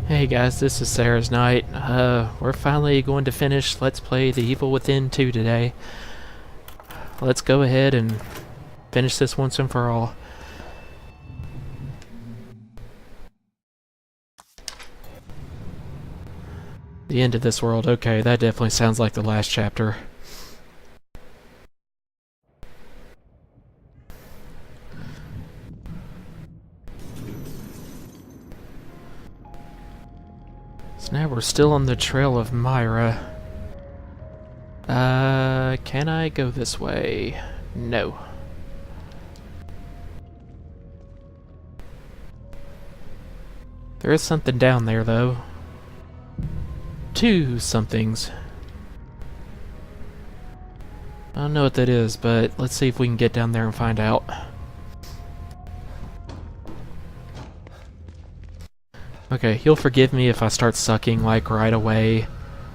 Hey guys, this is Sarah's Night. We're finally going to finish Let's Play The Evil Within 2 today. Let's go ahead and finish this once and for all. The end of this world. Okay, that definitely sounds like the last chapter. So now we're still on the trail of Myra. Can I go this way? No. There is something down there, though. Two somethings. I don't know what that is, but let's see if we can get down there and find out. Okay, you'll forgive me if I start sucking, like, right away.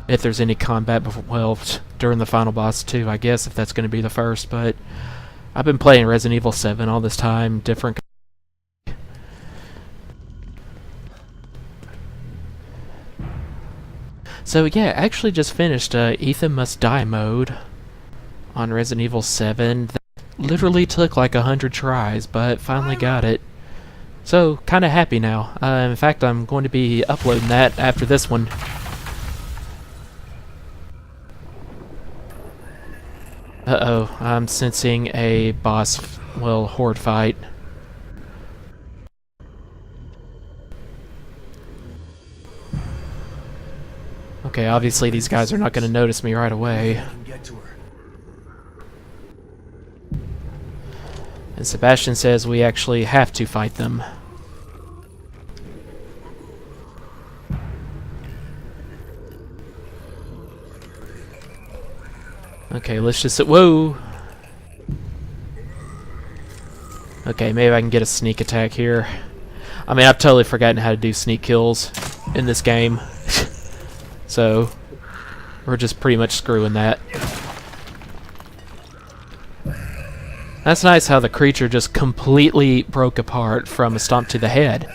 If there's any combat before, well, during the final boss too, I guess, if that's going to be the first, but I've been playing Resident Evil 7 all this time, different. So yeah, I actually just finished Ethan Must Die mode on Resident Evil 7. That literally took like 100 tries, but finally got it. So, kinda happy now. In fact, I'm going to be uploading that after this one. Uh-oh, I'm sensing a boss, well, horde fight. Okay, obviously these guys are not going to notice me right away. And Sebastian says we actually have to fight them. Okay, let's just... Whoa! Okay, maybe I can get a sneak attack here. I mean, I've totally forgotten how to do sneak kills in this game. So, we're just pretty much screwing that. That's nice how the creature just completely broke apart from a stomp to the head.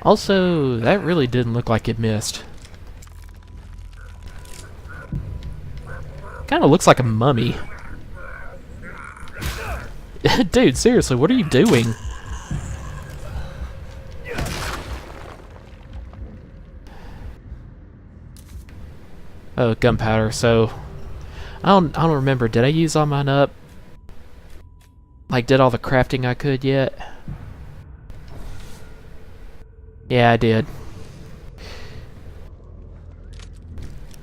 Also, that really didn't look like it missed. Kinda looks like a mummy. Dude, seriously, what are you doing? Oh, gunpowder, so... I don't remember, did I use all mine up? Like, did all the crafting I could yet? Yeah, I did.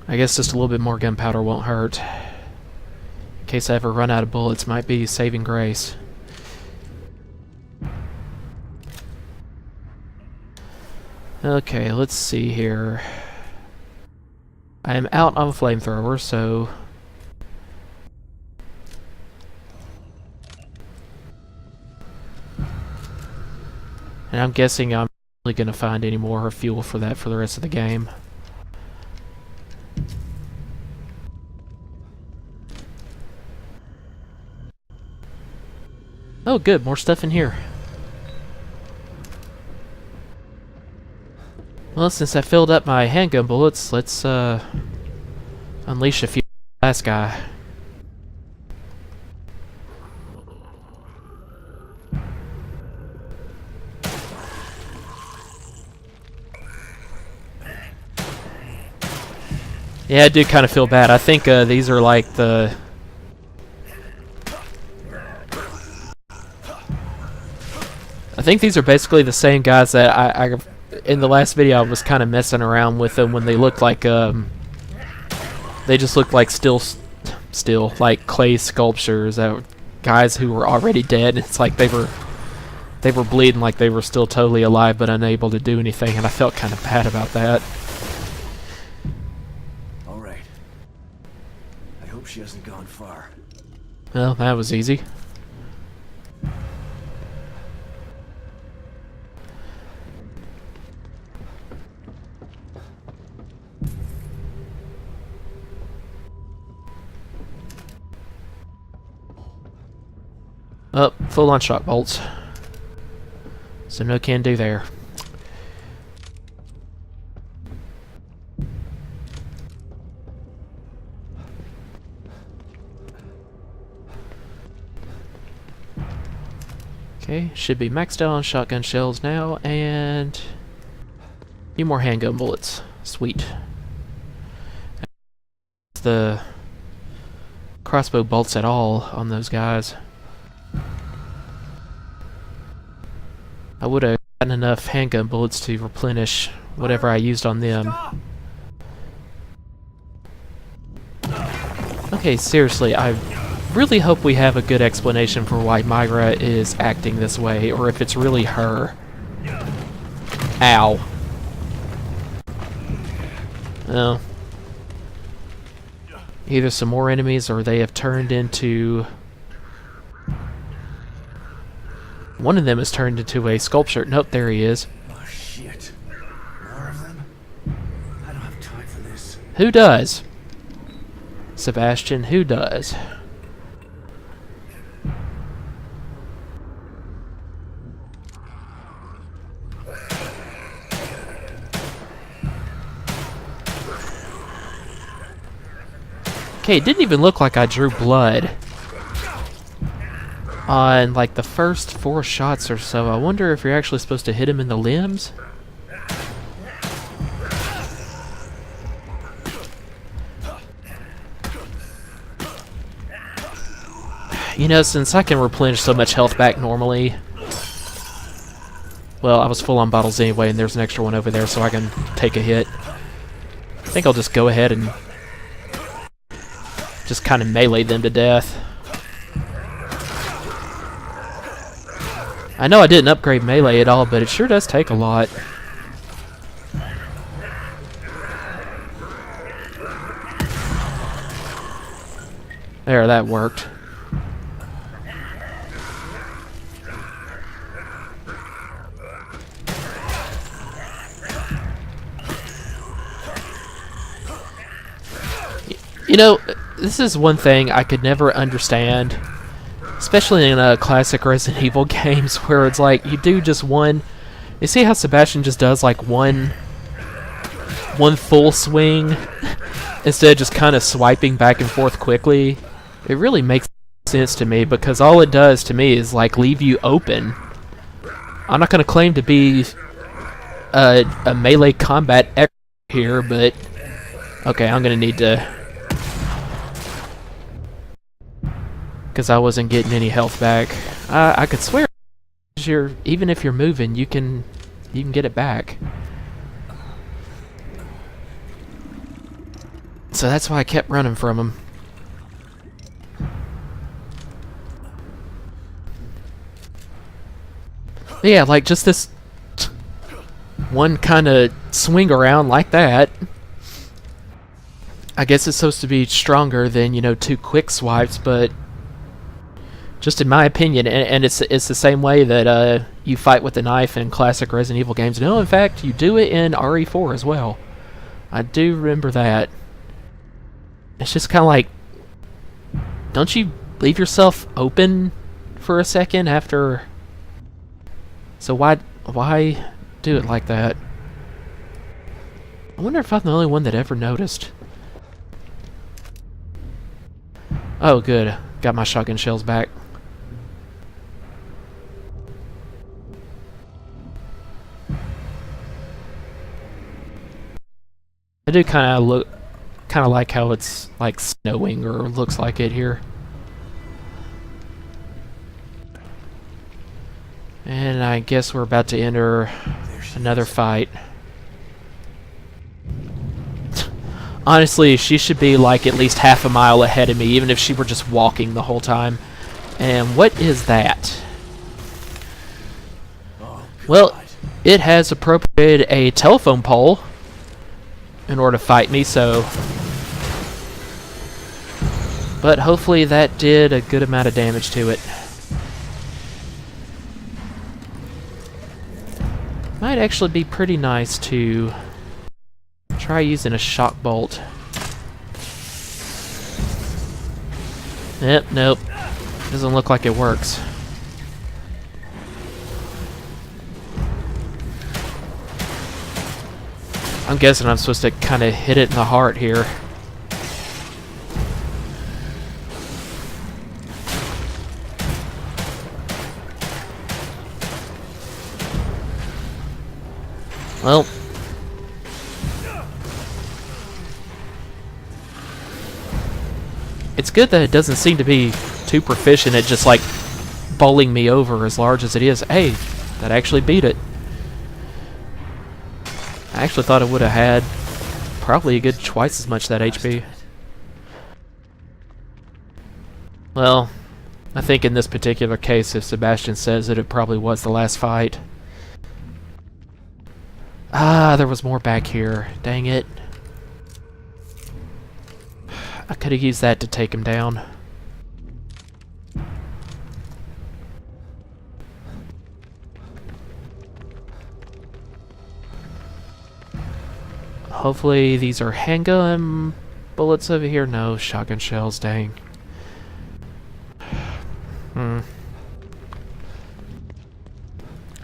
I guess just a little bit more gunpowder won't hurt. In case I ever run out of bullets, might be saving grace. Okay, let's see here. I am out on a flamethrower, so... And I'm guessing I'm really going to find any more fuel for that for the rest of the game. Oh good, more stuff in here. Well, since I filled up my handgun bullets, let's unleash a few on the last guy. Yeah, I do kind of feel bad. I think these are like the... I think these are basically the same guys that I in the last video I was kind of messing around with them when they looked like they just looked like still like clay sculptures that were guys who were already dead. It's like they were bleeding like they were still totally alive but unable to do anything, and I felt kind of bad about that. All right. I hope she hasn't gone far. Well, that was easy. Oh, full on shock bolts. So no can do there. Okay, should be maxed out on shotgun shells now, and a few more handgun bullets. Sweet. The crossbow bolts at all on those guys. I would have gotten enough handgun bullets to replenish whatever I used on them. Okay, seriously, I really hope we have a good explanation for why Myra is acting this way, or if it's really her. Ow. Oh. Either some more enemies, or they have turned into... One of them has turned into a sculpture. Nope, there he is. Oh shit. More of them? I don't have time for this. Who does? Sebastian, who does? Okay, it didn't even look like I drew blood on like the first 4 shots or so. I wonder if you're actually supposed to hit him in the limbs? You know, since I can replenish so much health back normally... Well, I was full on bottles anyway, and there's an extra one over there, so I can take a hit. I think I'll just go ahead and just kind of melee them to death. I know I didn't upgrade melee at all, but it sure does take a lot. There, that worked. You know, this is one thing I could never understand, especially in classic Resident Evil games, where it's like, you do just one... You see how Sebastian just does like one full swing, instead of just kind of swiping back and forth quickly? It really makes sense to me, because all it does to me is like leave you open. I'm not going to claim to be a melee combat expert here, but... Okay, I'm going to need to... Because I wasn't getting any health back. I could swear, even if you're moving, you can get it back. So that's why I kept running from him. But yeah, like just this one kind of swing around like that. I guess it's supposed to be stronger than, you know, 2 quick swipes, but just in my opinion, and it's the same way that you fight with the knife in classic Resident Evil games. No, in fact, you do it in RE4 as well. I do remember that. It's just kind of like, don't you leave yourself open for a second after? So why do it like that? I wonder if I'm the only one that ever noticed. Oh, good. Got my shotgun shells back. I do kind of like how it's like snowing, or looks like it here. And I guess we're about to enter another fight. Honestly, she should be like at least half a mile ahead of me, even if she were just walking the whole time. And what is that? Well, it has appropriated a telephone pole in order to fight me, so... But hopefully that did a good amount of damage to it. Might actually be pretty nice to try using a shock bolt. Nope. Doesn't look like it works. I'm guessing I'm supposed to kind of hit it in the heart here. Well, it's good that it doesn't seem to be too proficient at just like bowling me over as large as it is. Hey, that actually beat it. I actually thought it would have had probably a good twice as much that HP. Well, I think in this particular case, if Sebastian says it, it probably was the last fight. Ah, there was more back here. Dang it. I could have used that to take him down. Hopefully these are handgun bullets over here. No, shotgun shells, dang.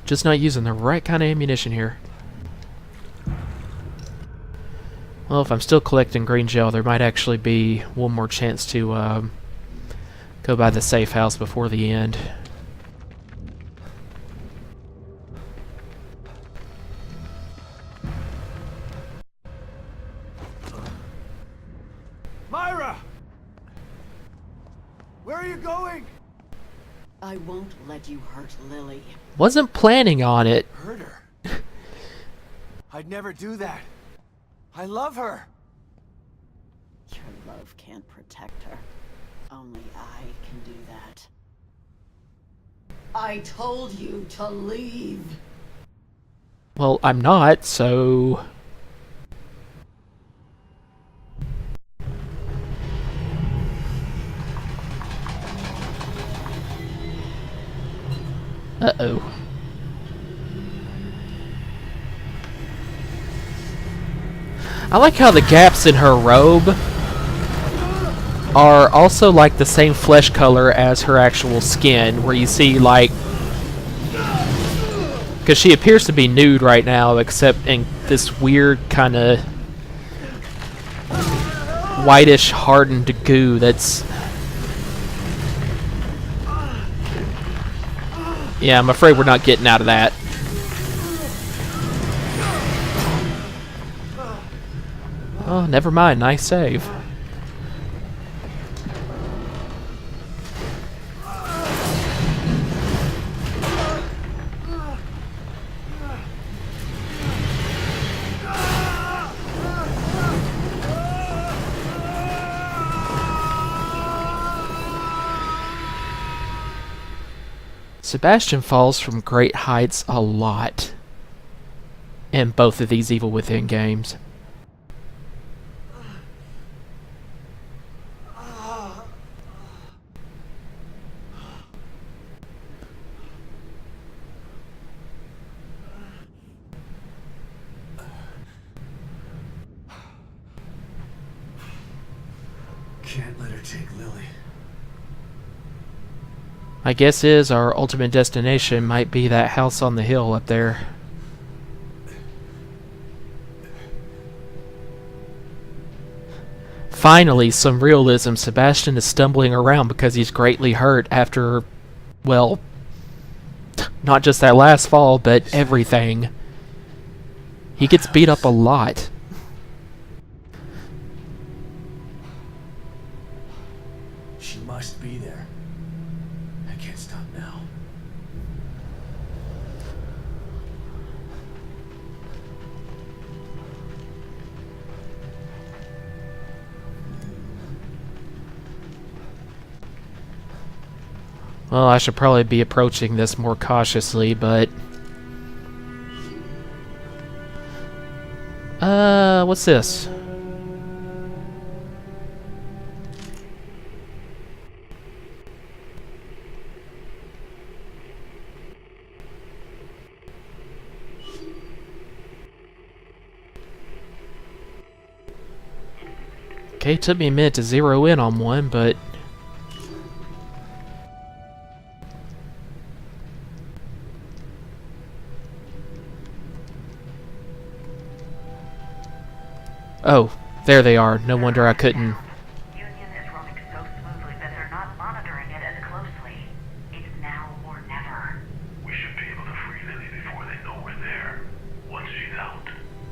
Just not using the right kind of ammunition here. Well, if I'm still collecting green gel, there might actually be one more chance to go by the safe house before the end. Myra! Where are you going? I won't let you hurt Lily. Wasn't planning on it. Hurt her? I'd never do that. I love her. Your love can't protect her. Only I can do that. I told you to leave. Well, I'm not, so... Uh-oh. I like how the gaps in her robe are also like the same flesh color as her actual skin, where you see like... Because she appears to be nude right now, except in this weird kind of whitish hardened goo that's... Yeah, I'm afraid we're not getting out of that. Oh, never mind. Nice save. Sebastian falls from great heights a lot in both of these Evil Within games. Can't let her take Lily. My guess is our ultimate destination might be that house on the hill up there. Finally, some realism. Sebastian is stumbling around because he's greatly hurt after, well, not just that last fall, but everything. He gets beat up a lot. She must be there. I can't stop now. Well, I should probably be approaching this more cautiously, but... what's this? Okay, it took me a minute to zero in on one, but... Oh, there they are. No wonder I couldn't. Union is running so smoothly that they're not monitoring it as closely. It's now or never. We should be able to free Lily before they know we're there. Once she's out,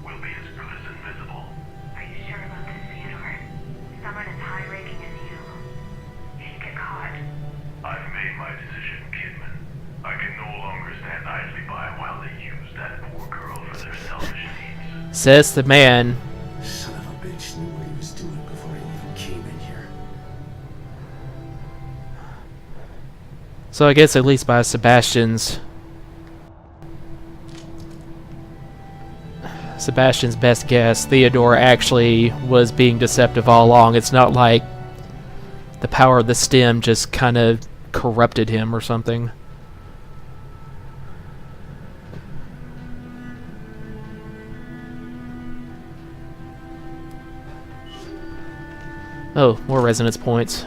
we'll be as good as invisible. Are you sure about this, Theodore? Someone as high-ranking as you. If you get caught, I've made my decision, Kidman. I can no longer stand idly by while they use that poor girl for their selfish needs. Says the man. Son of a bitch knew what he was doing before he even came in here. So I guess at least by Sebastian's best guess, Theodore actually was being deceptive all along. It's not like the power of the stem just kind of corrupted him or something. Oh, more resonance points.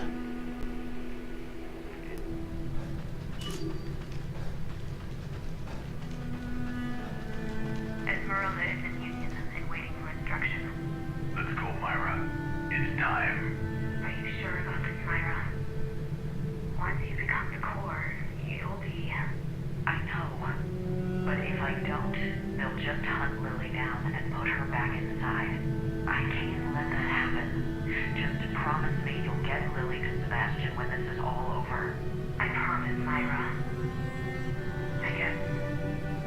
Esmeralda is in Union and waiting for instructions. Let's go, Myra. It's time. Are you sure about this, Myra? Once you become the core, you'll be... I know. But if I don't, they'll just hunt Lily down and put her back inside. I can't let that happen. Just promise me you'll get Lily to Sebastian when this is all over. I promise, Myra. I guess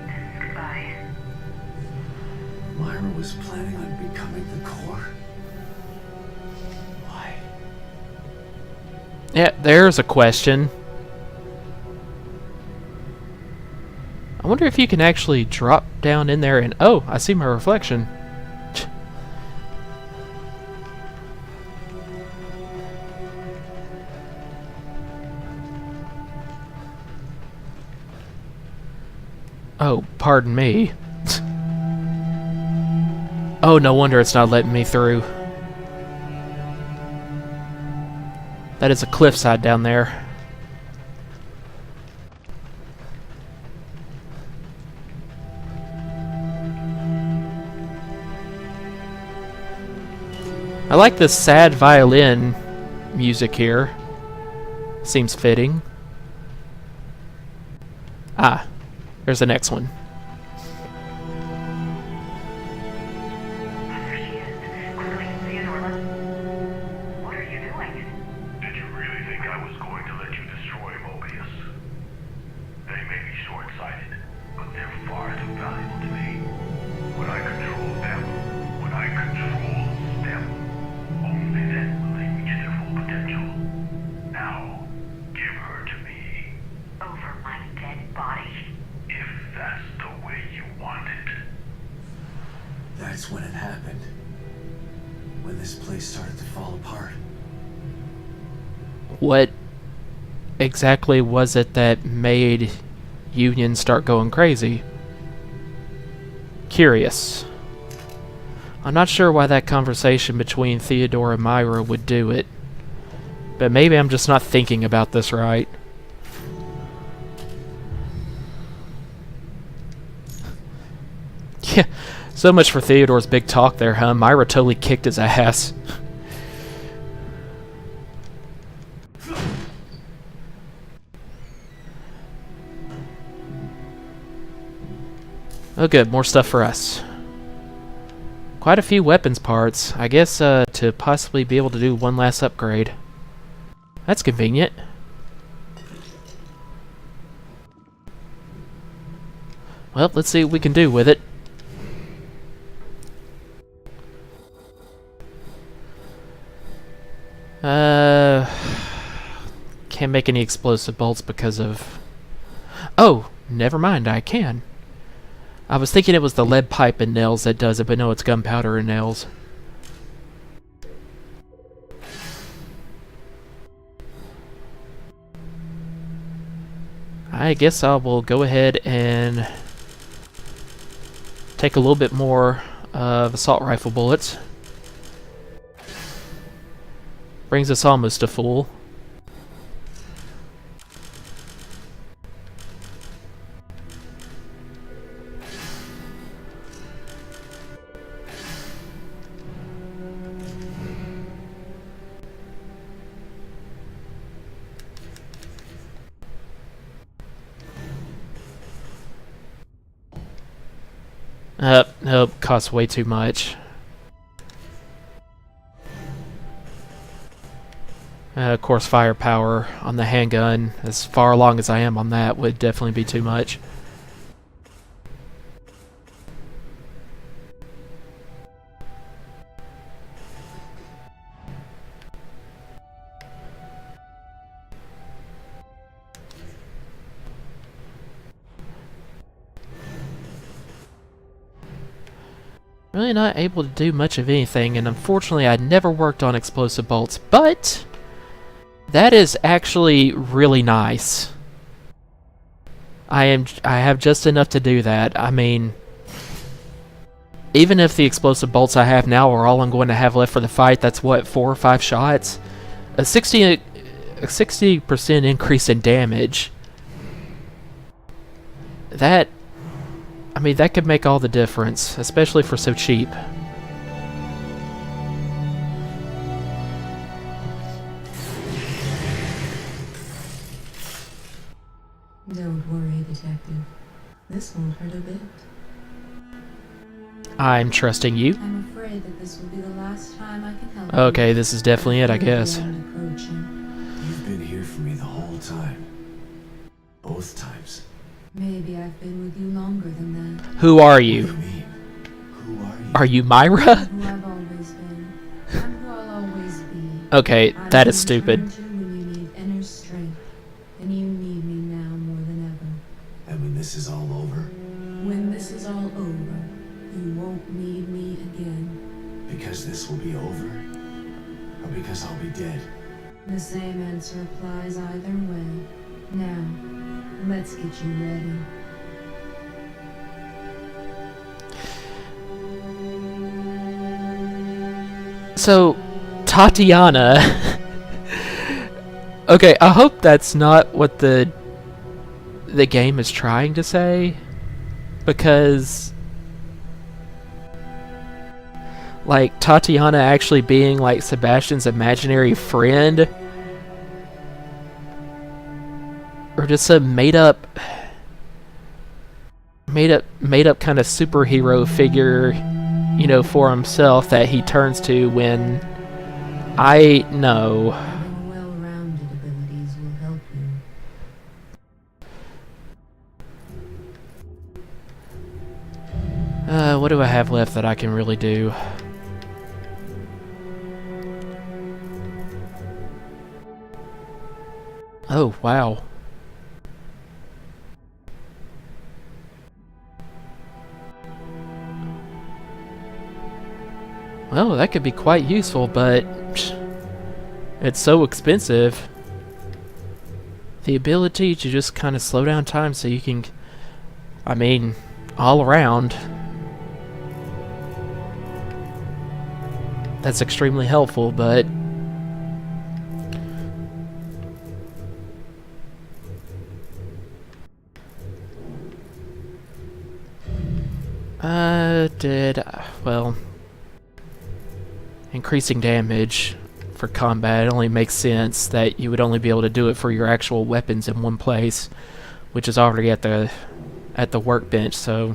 this is goodbye. Myra was planning on becoming the core? Why? Yeah, there's a question. I wonder if you can actually drop down in there and... Oh, I see my reflection. Oh, pardon me. Oh, no wonder it's not letting me through. That is a cliffside down there. I like this sad violin music here. Seems fitting. Ah, there's the next one. There she is. Quickly, Theodore, what are you doing? Did you really think I was going to let you destroy Mobius? They may be short-sighted, but they're far too valuable to me. When I control them, when I control them, only then will they reach their full potential. Now, give her to me. Over my dead body. If that's the way you want it. That's when it happened. When this place started to fall apart. What exactly was it that made Union start going crazy? Curious. I'm not sure why that conversation between Theodore and Myra would do it. But maybe I'm just not thinking about this right. Yeah, so much for Theodore's big talk there, huh? Myra totally kicked his ass. Oh good, more stuff for us. Quite a few weapons parts. I guess to possibly be able to do one last upgrade. That's convenient. Well, let's see what we can do with it. Can't make any explosive bolts because of... Oh, never mind, I can. I was thinking it was the lead pipe and nails that does it, but no, it's gunpowder and nails. I guess I will go ahead and take a little bit more of assault rifle bullets. Brings us almost to full. Nope, costs way too much. Of course, firepower on the handgun, as far along as I am on that, would definitely be too much. Really not able to do much of anything, and unfortunately I never worked on explosive bolts, but that is actually really nice. I have just enough to do that. I mean, even if the explosive bolts I have now are all I'm going to have left for the fight, that's what, 4 or 5 shots? A 60% increase in damage. That, I mean, that could make all the difference, especially for so cheap. Don't worry, Detective. This won't hurt a bit. I'm trusting you. I'm afraid that this will be the last time I can help Okay, you. this is definitely it, I guess. You've been here for me the whole time. Both times. Maybe I've been with you longer than that. Who are What do you? you mean? Who are you? Are you Myra? I'm who I've always been. I'm who I'll always be. Okay, I'm that who is you stupid. turn to when you need inner strength, and you need me now more than ever. And when this is all over, When this is all over, you won't need me again. because this will be over, or because I'll be dead. The same answer applies either way. Now, let's get you ready. So, Tatiana. Okay, I hope that's not what the game is trying to say, because like Tatiana actually being like Sebastian's imaginary friend, or just a made up kind of superhero figure, you know, for himself that he turns to when I know. Having well-rounded abilities will help you. What do I have left that I can really do? Oh, wow. Well, that could be quite useful, but it's so expensive. The ability to just kind of slow down time so you can, I mean, all around. That's extremely helpful, but well, increasing damage for combat, it only makes sense that you would only be able to do it for your actual weapons in one place, which is already at the workbench, so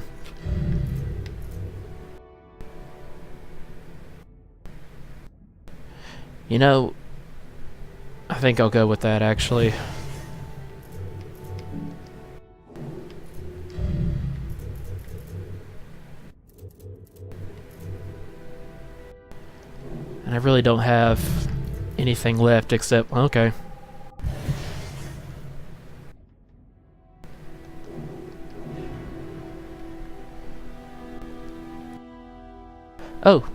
you know, I think I'll go with that actually. And I really don't have anything left except, okay. Oh.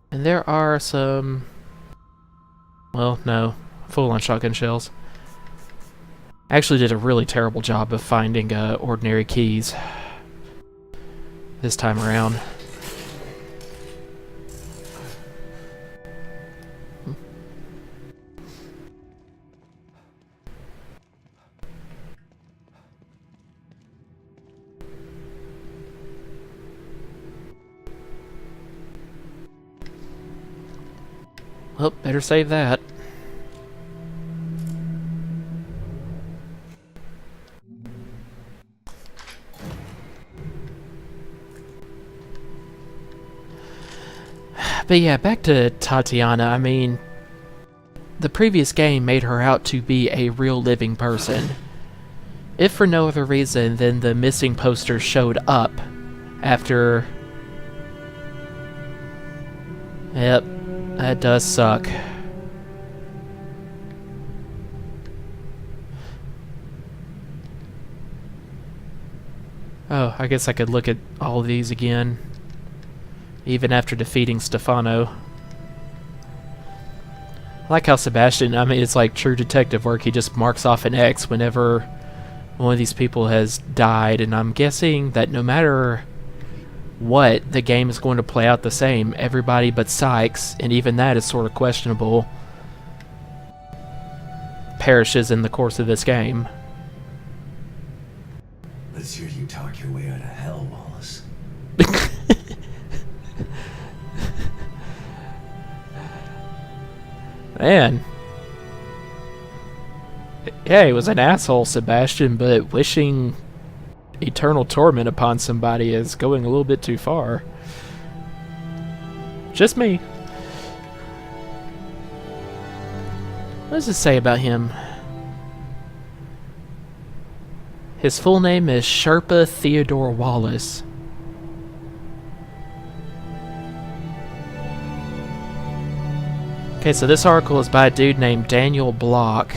And there are some, well, no, full-on shotgun shells. I actually did a really terrible job of finding ordinary keys this time around. Well, better save that. But yeah, back to Tatiana. I mean, the previous game made her out to be a real living person. If for no other reason than the missing poster showed up after... Yep, that does suck. Oh, I guess I could look at all of these again, even after defeating Stefano. I like how Sebastian, I mean, it's like true detective work. He just marks off an X whenever one of these people has died, and I'm guessing that no matter what, the game is going to play out the same. Everybody but Sykes, and even that is sort of questionable, perishes in the course of this game. Let's hear you talk your way out of hell, Wallace. Man. Yeah, he was an asshole, Sebastian, but wishing eternal torment upon somebody is going a little bit too far. Just me. What does it say about him? His full name is Sherpa Theodore Wallace. Okay, so this article is by a dude named Daniel Block.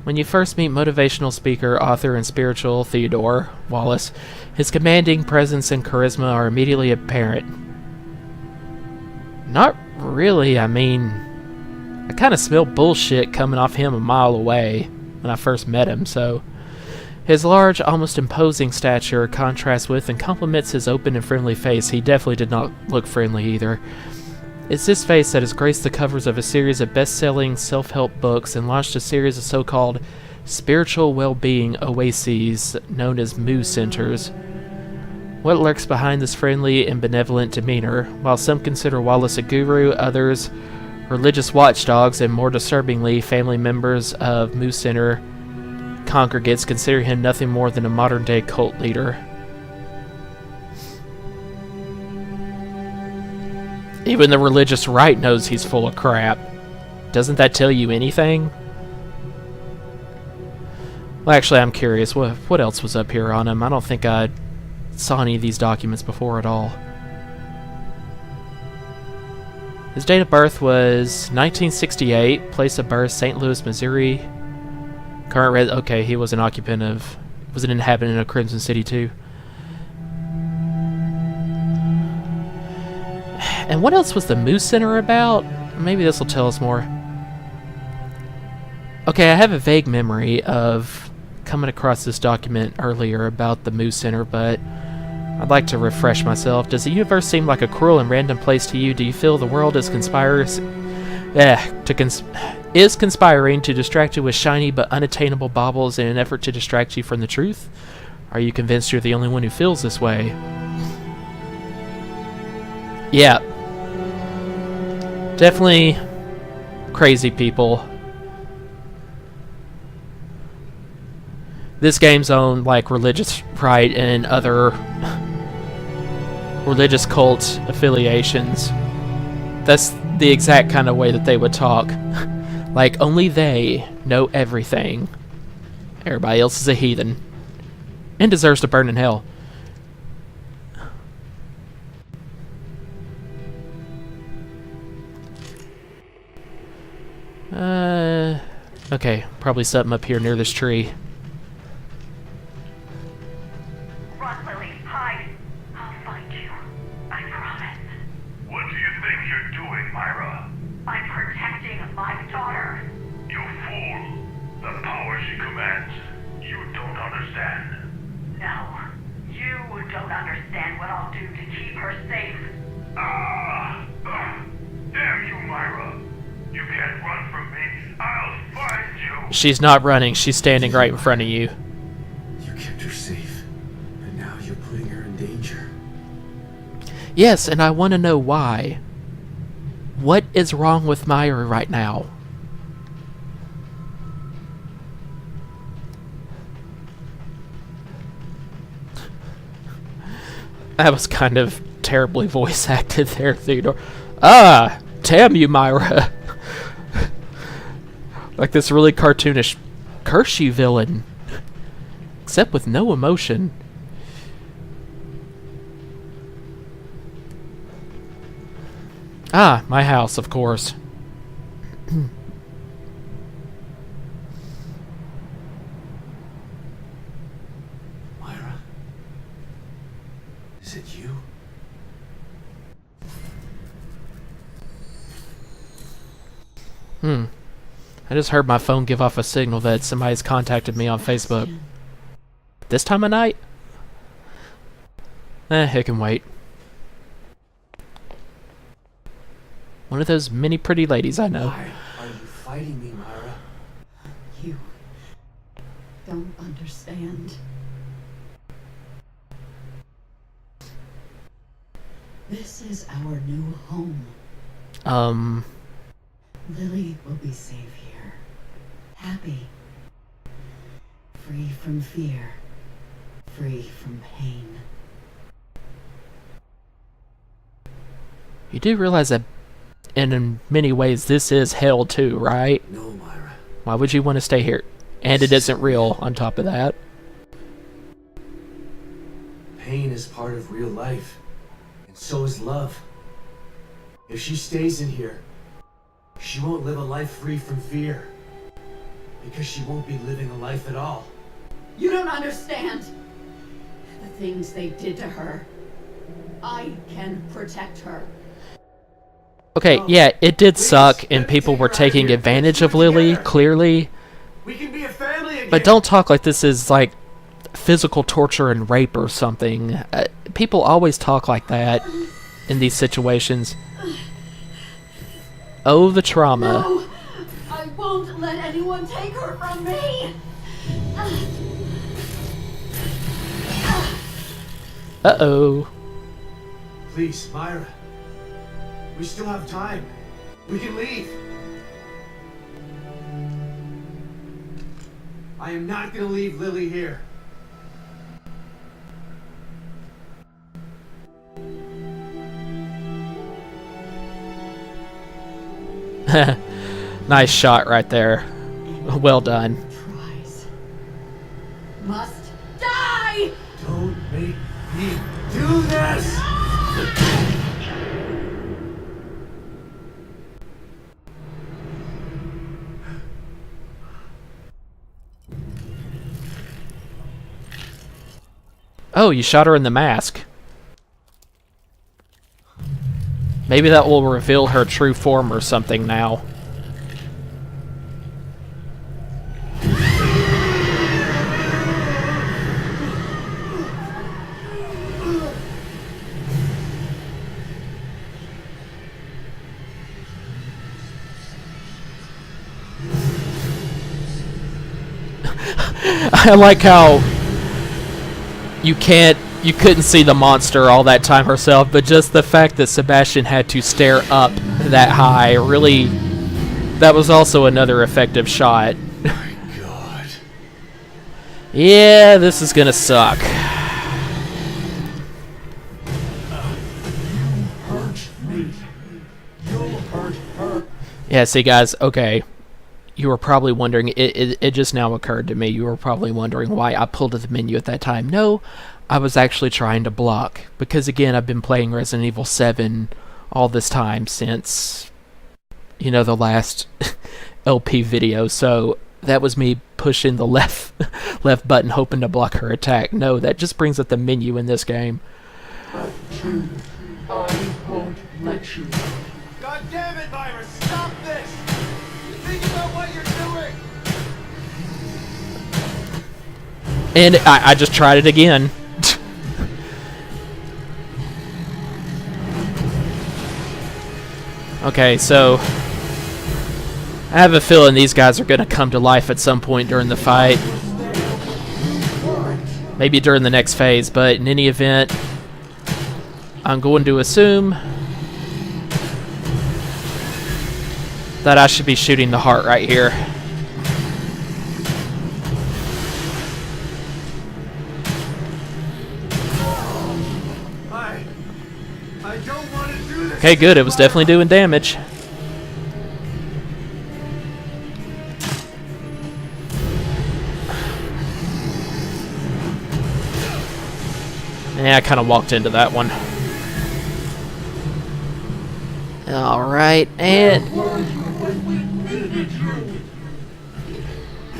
When you first meet motivational speaker, author, and spiritual Theodore Wallace, his commanding presence and charisma are immediately apparent. Not really, I mean, I kind of smelled bullshit coming off him a mile away when I first met him, so... His large, almost imposing stature contrasts with and complements his open and friendly face. He definitely did not look friendly either. It's this face that has graced the covers of a series of best-selling self-help books and launched a series of so-called spiritual well-being oases known as Moo Centers. What lurks behind this friendly and benevolent demeanor? While some consider Wallace a guru, others religious watchdogs, and more disturbingly, family members of Moo Center congregates consider him nothing more than a modern-day cult leader. Even the religious right knows he's full of crap. Doesn't that tell you anything? Well, actually, I'm curious. What else was up here on him? I don't think I saw any of these documents before at all. His date of birth was 1968. Place of birth, St. Louis, Missouri. Current okay, he was an occupant of... was an inhabitant of Crimson City, too. And what else was the Moo Center about? Maybe this will tell us more. Okay, I have a vague memory of coming across this document earlier about the Moo Center, but I'd like to refresh myself. Does the universe seem like a cruel and random place to you? Do you feel the world is conspiring to distract you with shiny but unattainable baubles in an effort to distract you from the truth? Are you convinced you're the only one who feels this way? Yeah. Definitely crazy people. This game's own, like, religious right and other religious cult affiliations. That's the exact kind of way that they would talk. Like, only they know everything. Everybody else is a heathen. And deserves to burn in hell. Okay, probably something up here near this tree. Run, Lily, hide. I'll find you. I promise. What do you think you're doing, Myra? I'm protecting my daughter. You fool. The power she commands, you don't understand. No, you don't understand what I'll do to keep her safe. Damn you, Myra. You can't run from me. I'll find you. She's not running, she's standing right in front of you. You kept her safe, and now you're putting her in danger. Yes, and I want to know why. What is wrong with Myra right now? That was kind of terribly voice acted there, Theodore. Ah, damn you, Myra. Like this really cartoonish curse you villain. Except with no emotion. Ah, my house, of course. Myra? Is it you? I just heard my phone give off a signal that somebody's contacted me on Facebook. This time of night? It can wait. One of those many pretty ladies I know. Why are you fighting me, Myra? You don't understand. This is our new home. Lily will be safe here. Happy. Free from fear. Free from pain. You do realize that in many ways this is hell too, right? No, Myra. Why would you want to stay here? And it isn't real on top of that. Pain is part of real life. And so is love. If she stays in here, she won't live a life free from fear. Because she won't be living a life at all. You don't understand the things they did to her. I can protect her. Okay, yeah, it did suck and people were taking advantage of Lily, clearly. We can be a family again. But don't talk like this is like physical torture and rape or something. People always talk like that in these situations. Oh, the trauma. No! I won't let anyone take her from me! Uh-oh. Please, Myra. We still have time. We can leave. I am not gonna leave Lily here. Nice shot right there. Well done. Tries. Must die! Don't make me do this! Oh, you shot her in the mask. Maybe that will reveal her true form or something now. I like how you couldn't see the monster all that time herself, but just the fact that Sebastian had to stare up that high, really, that was also another effective shot. My God. Yeah, this is gonna suck. Hurt me. You'll hurt her. Yeah, see guys, okay. You were probably wondering, it just now occurred to me, you were probably wondering why I pulled at the menu at that time. No, I was actually trying to block. Because again, I've been playing Resident Evil 7 all this time since, you know, the last LP video. So that was me pushing the left button hoping to block her attack. No, that just brings up the menu in this game. I won't let you. God damn it, Myra, stop this! Think about what you're doing! And I just tried it again. Okay, so I have a feeling these guys are going to come to life at some point during the fight. Maybe during the next phase, but in any event, I'm going to assume that I should be shooting the heart right here. Okay, good. It was definitely doing damage. Yeah, I kind of walked into that one. Alright, and...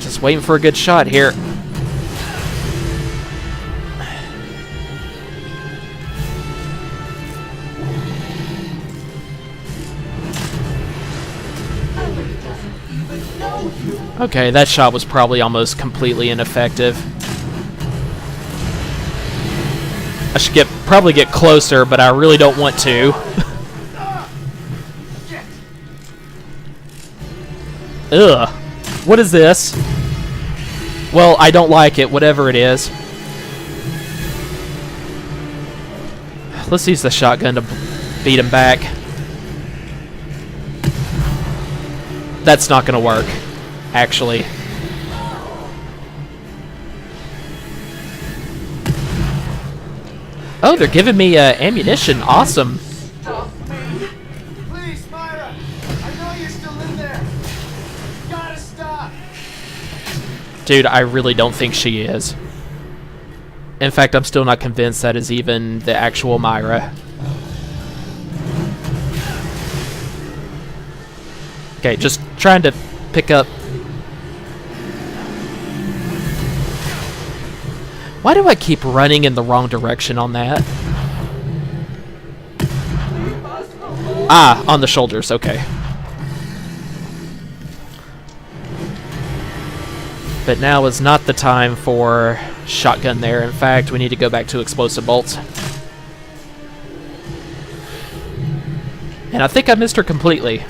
just waiting for a good shot here. Okay, that shot was probably almost completely ineffective. I should probably get closer, but I really don't want to. Ugh. What is this? Well, I don't like it, whatever it is. Let's use the shotgun to beat him back. That's not gonna work, actually. Oh, they're giving me ammunition. Awesome. Stop me! Please, Myra! I know you're still in there! You gotta stop! Dude, I really don't think she is. In fact, I'm still not convinced that is even the actual Myra. Okay, just trying to pick up... Why do I keep running in the wrong direction on that? Ah, on the shoulders, okay. But now is not the time for shotgun there. In fact, we need to go back to explosive bolts. And I think I missed her completely.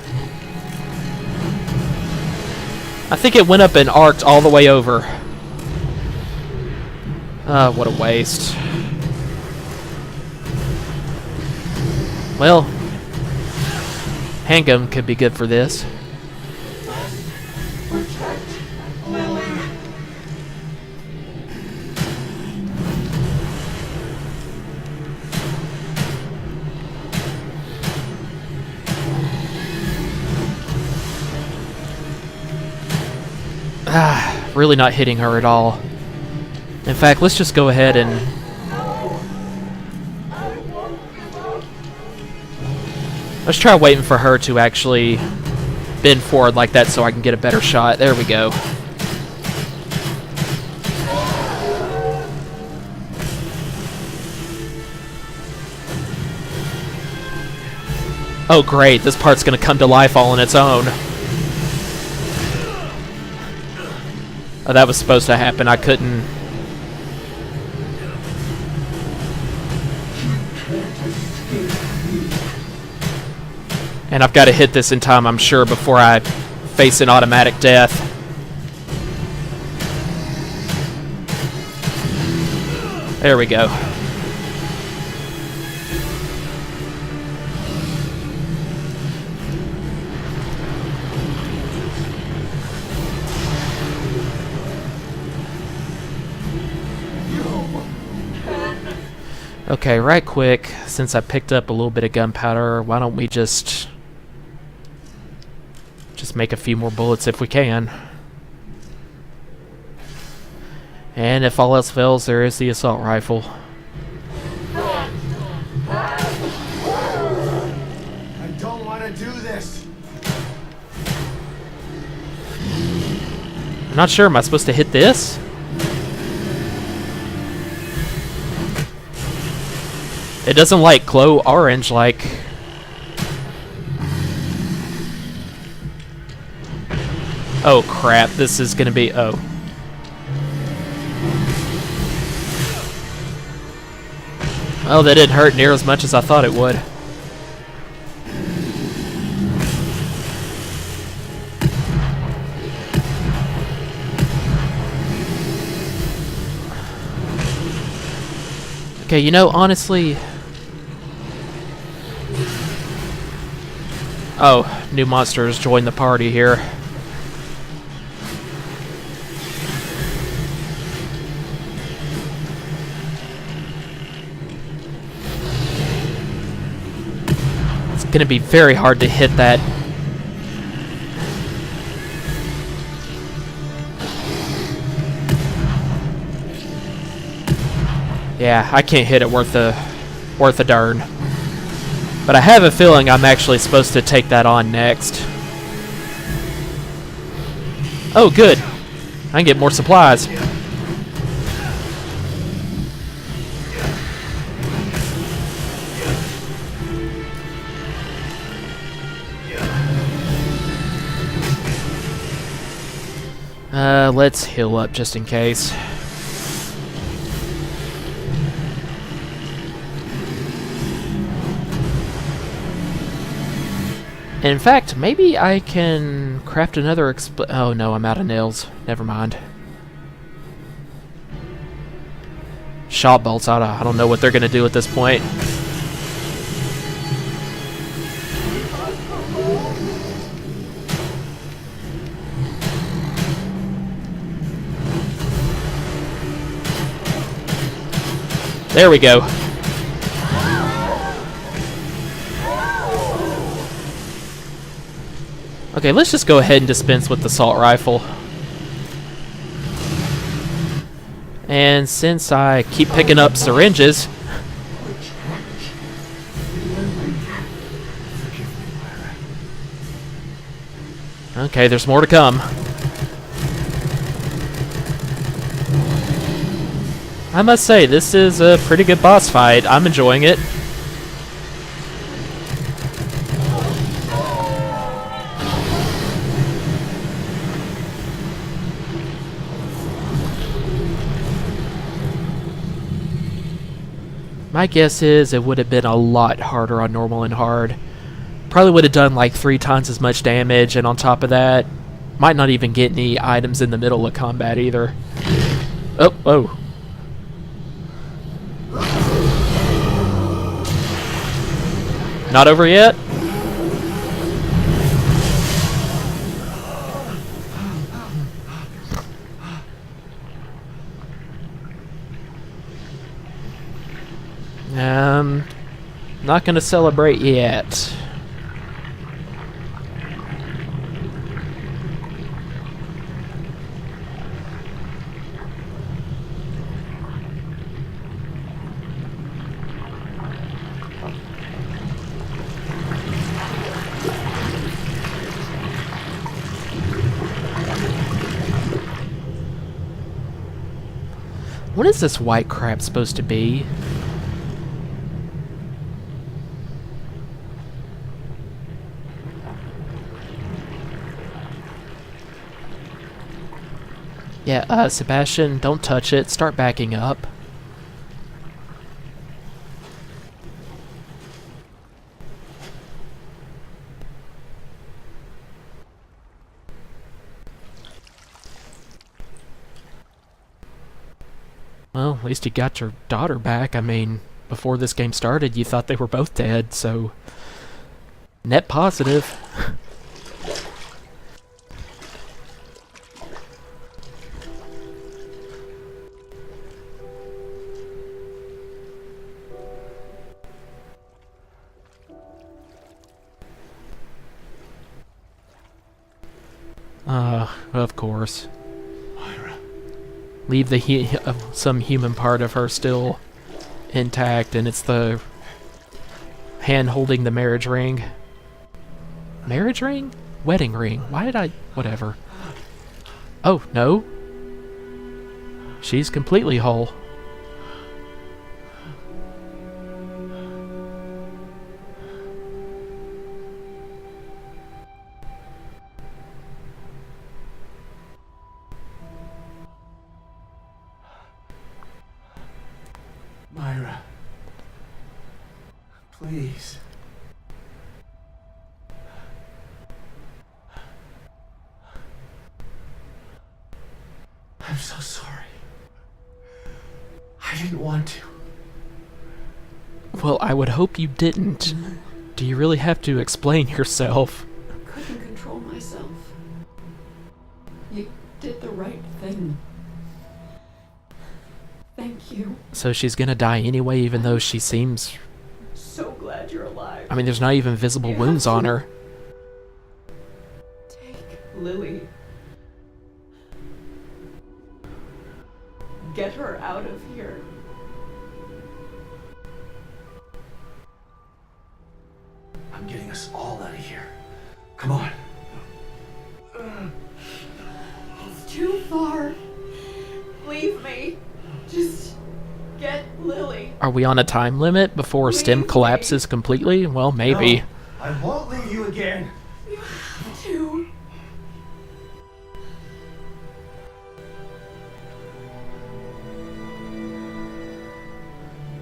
I think it went up and arced all the way over. What a waste. Well, handgun could be good for this. Really not hitting her at all. In fact, let's just go ahead and... let's try waiting for her to actually bend forward like that so I can get a better shot. There we go. Oh great, this part's gonna come to life all on its own. Oh, that was supposed to happen. I couldn't... And I've got to hit this in time, I'm sure, before I face an automatic death. There we go. Okay, right quick, since I picked up a little bit of gunpowder, why don't we just make a few more bullets if we can. And if all else fails, there is the assault rifle. I don't want to do this. I'm not sure, am I supposed to hit this? It doesn't like glow orange like... Oh crap, this is gonna be... oh. Well, that didn't hurt near as much as I thought it would. Okay, you know, honestly... Oh, new monsters join the party here. gonna be very hard to hit that. Yeah, I can't hit it worth a darn. But I have a feeling I'm actually supposed to take that on next. Oh, good. I can get more supplies. Let's heal up just in case. In fact, maybe I can craft another oh no, I'm out of nails. Never mind. Shot bolts, I don't know what they're gonna do at this point. There we go. Okay, let's just go ahead and dispense with the assault rifle. And since I keep picking up syringes... Okay, there's more to come. I must say, this is a pretty good boss fight. I'm enjoying it. My guess is it would have been a lot harder on normal and hard. Probably would have done like 3 times as much damage, and on top of that, might not even get any items in the middle of combat either. Oh, oh. Not over yet? Not gonna celebrate yet. What is this white crap supposed to be? Yeah, Sebastian, don't touch it. Start backing up. Well, at least you got your daughter back. I mean, before this game started, you thought they were both dead, so... Net positive. Of course. Myra. Leave the some human part of her still intact, and it's the hand holding the marriage ring. Marriage ring? Wedding ring. Why did I... Whatever. Oh, no. She's completely whole. Myra. Please. I'm so sorry. I didn't want to. Well, I would hope you didn't. Do you really have to explain yourself? Couldn't control myself. You did the right thing. Thank you. So she's gonna die anyway, even though she seems... So glad glad you're alive. I mean, there's not even visible wounds on her. Take Lily. Get her out of here. I'm getting us all out of here. Come on. It's too far. Leave me. Just get Lily. Are we on a time limit before STEM collapses completely? Well, maybe. No, I won't leave you again. You have to.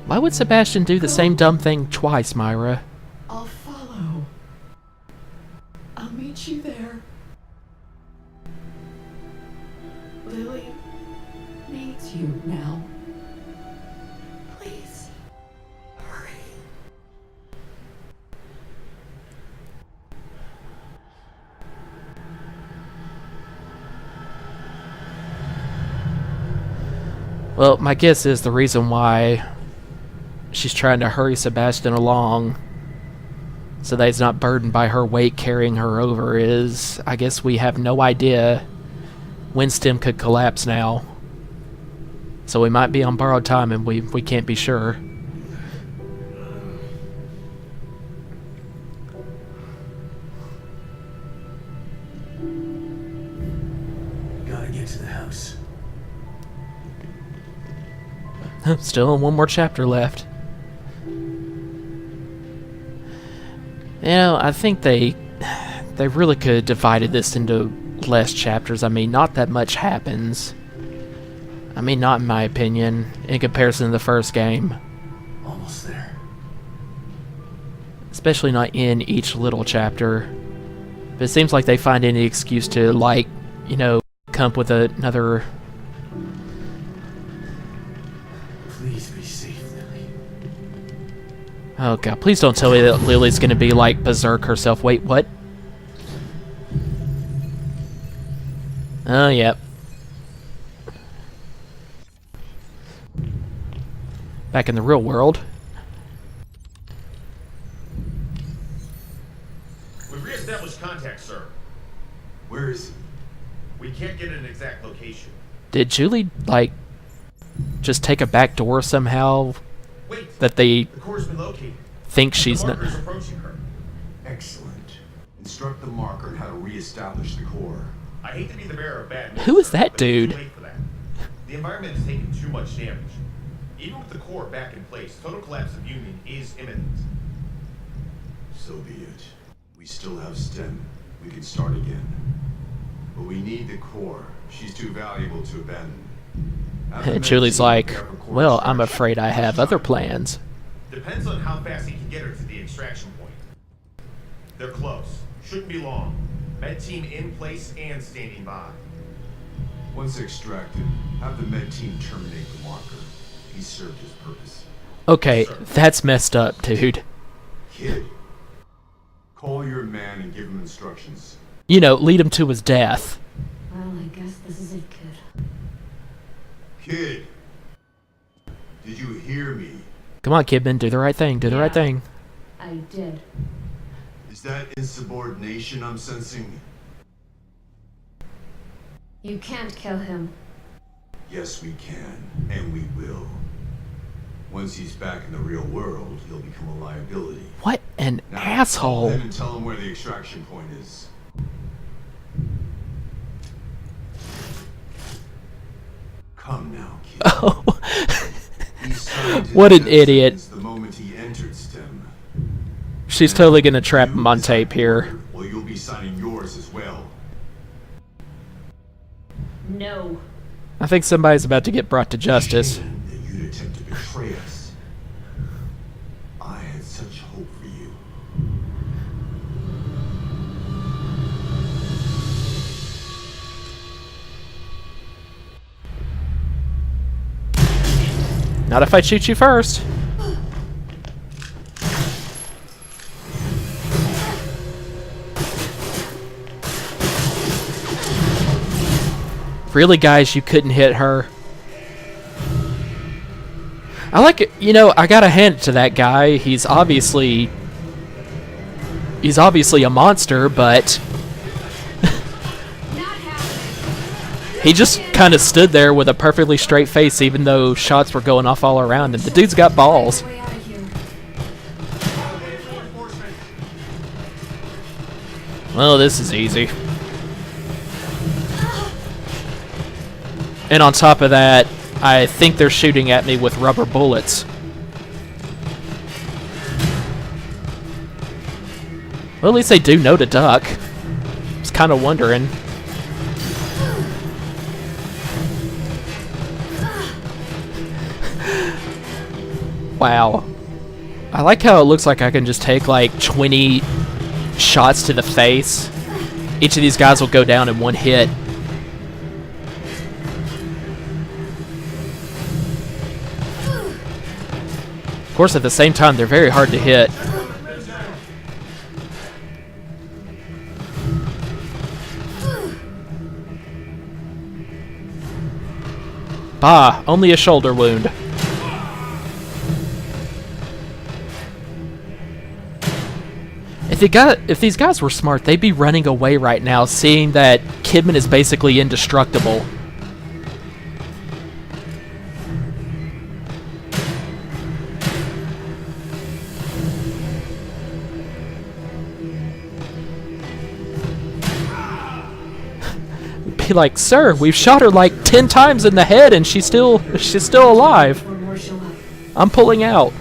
Why would Sebastian do the same dumb thing twice, Myra? I'll follow. I'll meet you there. Lily needs you now. Please, hurry. Well, my guess is the reason why she's trying to hurry Sebastian along so that he's not burdened by her weight carrying her over is, I guess we have no idea when STEM could collapse now. So we might be on borrowed time and we can't be sure. Gotta get to the house. Still one more chapter left. You know, I think they really could have divided this into less chapters. I mean, not that much happens. I mean, not in my opinion, in comparison to the first game. Almost there. Especially not in each little chapter. But it seems like they find any excuse to, like, you know, come up with another... Please be safe, Lily. Oh god, please don't tell me that Lily's gonna be, like, berserk herself. Wait, what? Oh, yep. Back in the real world. We've reestablished contact, sir. Where is he? We can't get an exact location. Did Julie, like, just take a back door somehow Wait, that they the core's been located. think she's The not... marker's approaching her. Excellent. Instruct the marker on how to re-establish the core. I hate to be the bearer of bad news. Who is sir, that but it's dude? too late for that. The environment has taken too much damage. Even with the core back in place, total collapse of Union is imminent. So be it. We still have STEM. We can start again. But we need the core. She's too valuable to abandon. Have the Julie's team like, prepare for core well, I'm extraction. afraid I have other plans. Depends on how fast he can get her to the extraction point. They're close. Shouldn't be long. Med team in place and standing by. Once extracted, have the med team terminate the marker. He served his purpose. Okay, that's messed up, dude. Kid, call your man and give him instructions. You know, lead him to his death. Well, I guess this is it, kid. Kid, did you hear me? Come on, Kidman, do the right thing, do the right Yeah. thing. I did. Is that insubordination I'm sensing? You can't kill him. Yes, we can, and we will. Once he's back in the real world, he'll become a liability. What an Now, call asshole. him and tell him where the extraction point is. Come now, kid. Oh, He signed his what an death idiot. sentence the moment he entered STEM. She's totally gonna trap him on tape here. Well, you'll be signing yours as well. No. I think somebody's about to get brought to justice. Shame that you'd attempt to betray us. I had such hope for you. Not if I shoot you first. Really, guys, you couldn't hit her? I like it. You know, I gotta hand it to that guy. He's obviously a monster, but he just kind of stood there with a perfectly straight face, even though shots were going off all around him. The dude's got balls. Way out of here. Well, this is easy. And on top of that, I think they're shooting at me with rubber bullets. Well, at least they do know to duck. I was kind of wondering. Wow. I like how it looks like I can just take like 20 shots to the face. Each of these guys will go down in one hit. Of course, at the same time, they're very hard to hit. Bah, only a shoulder wound. If these guys were smart, they'd be running away right now, seeing that Kidman is basically indestructible. Be like, sir, we've shot her like 10 times in the head and she's still alive. Or more show up. I'm pulling out.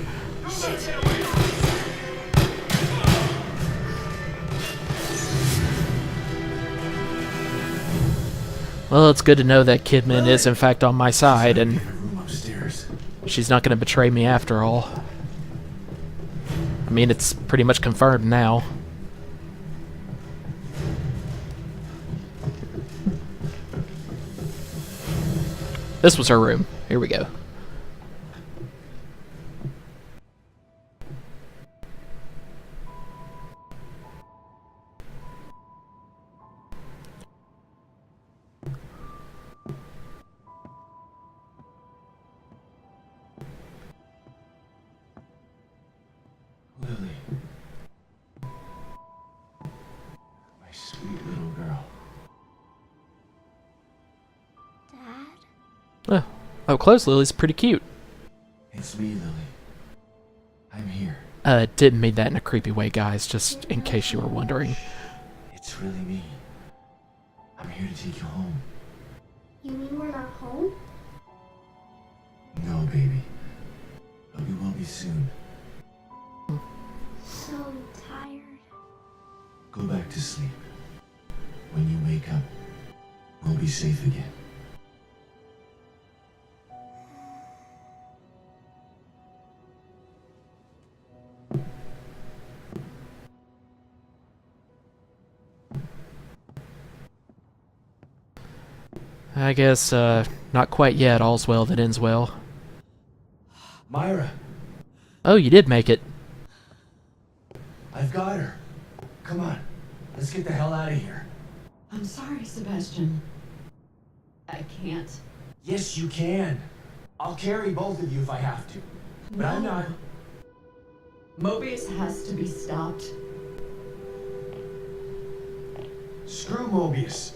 Well, it's good to know that Kidman is in fact on my side, and Room upstairs. she's not going to betray me after all. I mean, it's pretty much confirmed now. This was her room. Here we go. Lily. My sweet little girl. Oh, up close, Lily's pretty cute. It's me, Lily. I'm here. Didn't mean that in a creepy way, guys, just in case you were wondering. It's really me. I'm here to take you home. You mean we're not home? No, baby. But we will be soon. So tired. Go back to sleep. When you wake up, we'll be safe again. I guess, not quite yet. All's well that ends well. Myra, Oh, you did make it. I've got her. Come on. Let's get the hell out of here. I'm sorry, Sebastian. I can't. Yes, you can. I'll carry both of you if I have to. But I'm No. not. Mobius has to be stopped. Screw Mobius.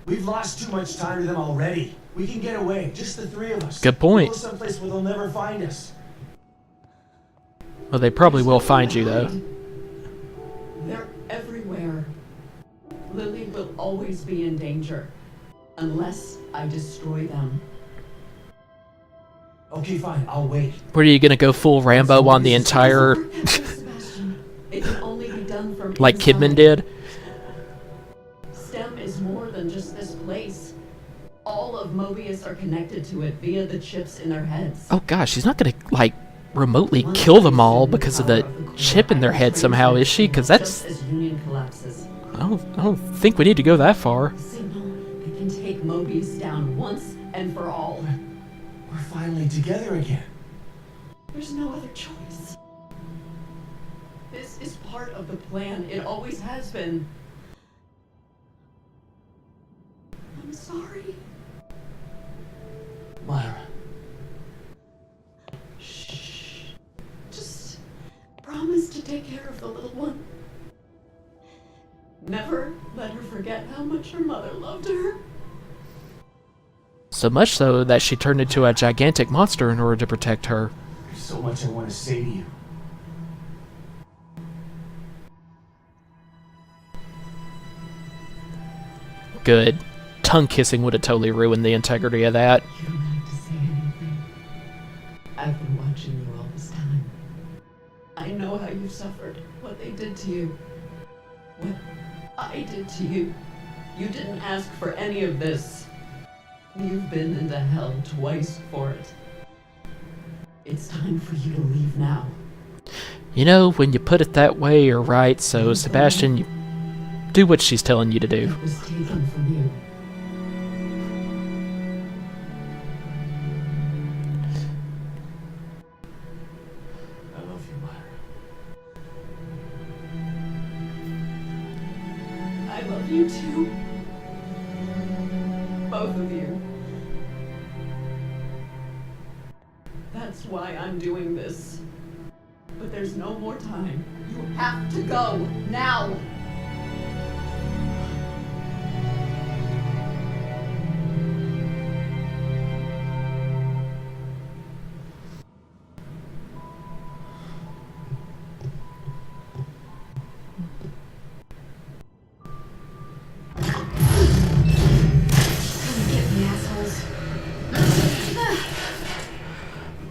We've lost too much time to them already. We can get away, just the three of us. Good point. We'll go someplace where they'll never find us. Well, they probably will find you, though. They're everywhere. Lily will always be in danger. Unless I destroy them. Okay, fine. I'll wait. What, are you gonna go full Rambo on the entire... Sebastian, it can only be done from like inside. Kidman did? STEM is more than just this place. All of Mobius are connected to it via the chips in their heads. Oh gosh, she's not gonna, like, remotely kill them all because of the chip in their head somehow, is she? Because that's... Just as Union collapses. I don't think we need to go that far. Signal that can take Mobius down once and for all. We're finally together again. There's no other choice. This is part of the plan. It always has been. I'm sorry. Myra. take care of the little one. Never let her forget how much her mother loved her. So much so that she turned into a gigantic monster in order to protect her. There's so much I want to say to you. Good. Tongue kissing would have totally ruined the integrity of that. You don't have to say anything. I've been watching you all this time. I know how you suffered, what they did to you. What I did to you. You didn't ask for any of this. You've been into hell twice for it. It's time for you to leave now. You know, when you put it that way, you're right, so Sebastian, you do what she's telling you to do. It was taken from you. I love you, Myra. I love you too. Both of you. That's why I'm doing this. But there's no more time. You have to go now.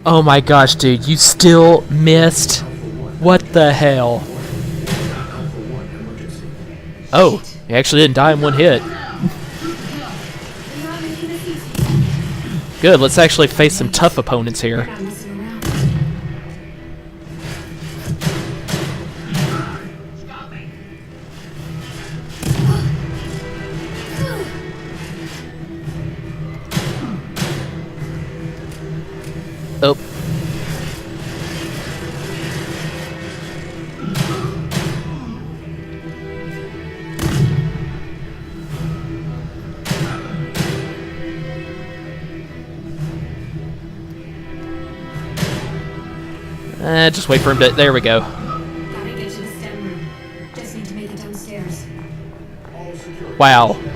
Oh my gosh, dude, you still missed? What the hell? Oh, he actually didn't die in one hit. Good, let's actually face some tough opponents here. Oh. Just wait for him to... There we go. Gotta get to the STEM room. Just need to make it downstairs. Wow. Hang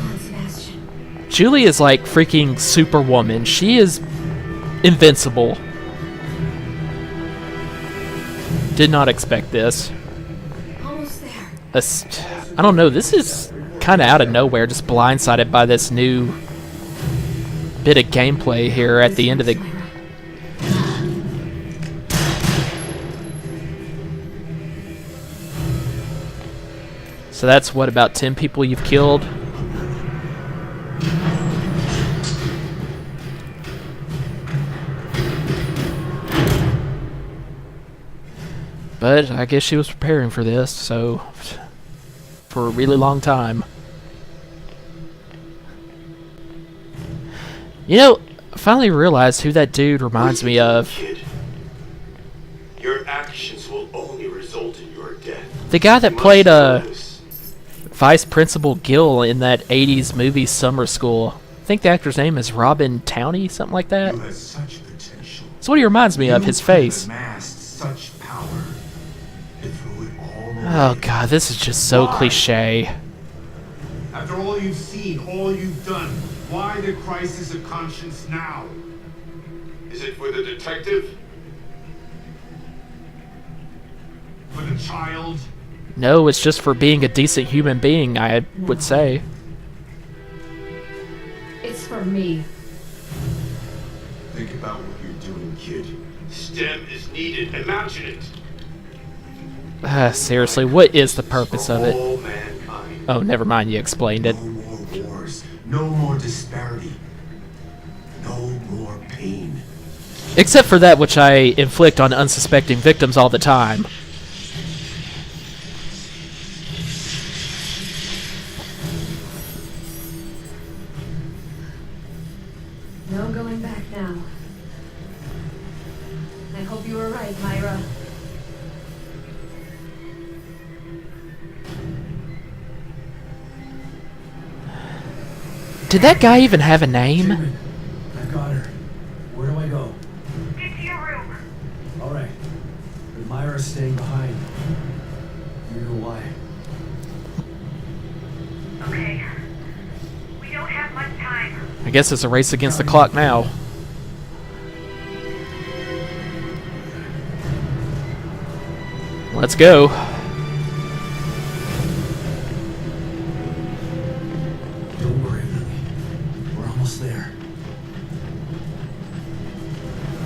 on, Sebastian. Julie is like freaking Superwoman. She is invincible. Did not expect this. Almost there. I don't know, this is kind of out of nowhere, just blindsided by this new bit of gameplay here at the end of the... So that's what, about 10 people you've killed? But I guess she was preparing for this, so... for a really long time. You know, I finally realized who that dude reminds me of. Kid, your actions will only result in your death. The guy that played Vice Principal Gill in that 80s movie Summer School. I think the actor's name is Robin Towney, something like that. You have such potential. That's what he reminds me of, his face. Amassed such power. And threw it all away. Oh god, this is just so cliche. After all you've seen, all you've done, why the crisis of conscience now? Is it for the detective? For the child? No, it's just for being a decent human being, I would say. It's for me. Think about what you're doing, kid. STEM is needed. Imagine it. Seriously, what is the purpose of it? All mankind. Oh, never mind, you explained it. No more wars. No more disparity. No more pain. Except for that which I inflict on unsuspecting victims all the time. No going back now. I hope you were right, Myra. Did that guy even have a name? I got her. Where do I go? Get to your room. All right. her staying behind. You know why? Okay. We don't have much time. I guess it's a race against the clock now. Let's go. Don't worry, Lily. We're almost there.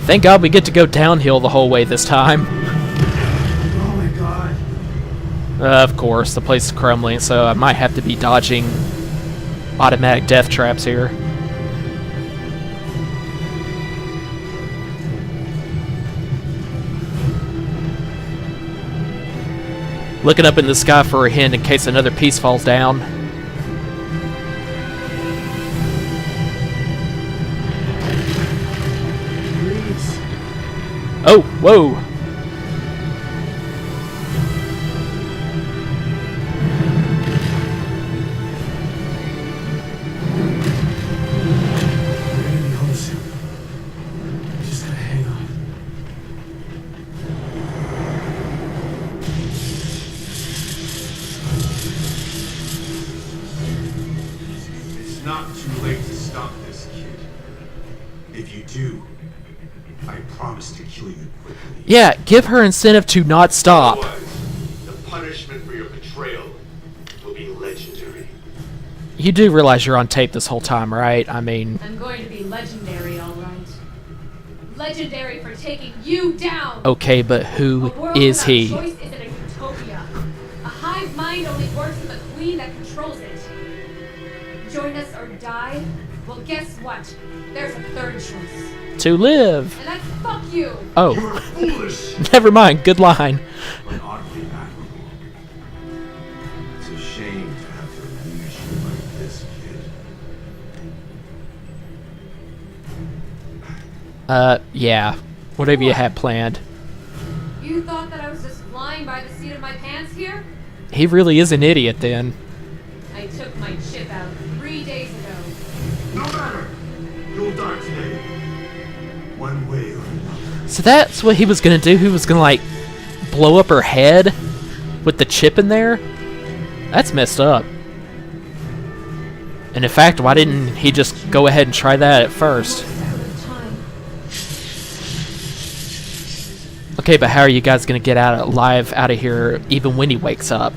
Thank God we get to go downhill the whole way this time. Oh my god. Of course, the place is crumbling, so I might have to be dodging automatic death traps here. Looking up in the sky for a hint in case another piece falls down. Please. Oh, whoa! We're gonna be home soon. We just gotta hang on. It's not too late to stop this, kid. If you do, I promise to kill you quickly. Yeah, give her incentive to not stop. Otherwise, the punishment for your betrayal will be legendary. You do realize you're on tape this whole time, right? I mean, I'm going to be legendary, all right. Legendary for taking you down. okay, but who A world is without he? choice isn't a utopia. A hive mind only works with a queen that controls it. Join us or die? Well, guess what? There's a third choice. To live. And that's fuck you. Oh, You're foolish, never mind. Good line. but oddly admirable. It's a shame to have to lose you like this, kid. Yeah. Whatever you had planned. You thought that I was just flying by the seat of my pants here? He really is an idiot then. I took my chip out 3 days ago. No matter! You'll die today. One way or another. So that's what he was gonna do? He was gonna, like, blow up her head with the chip in there? That's messed up. And in fact, why didn't he just go ahead and try that at first? Okay, but how are you guys gonna get alive out of here even when he wakes up?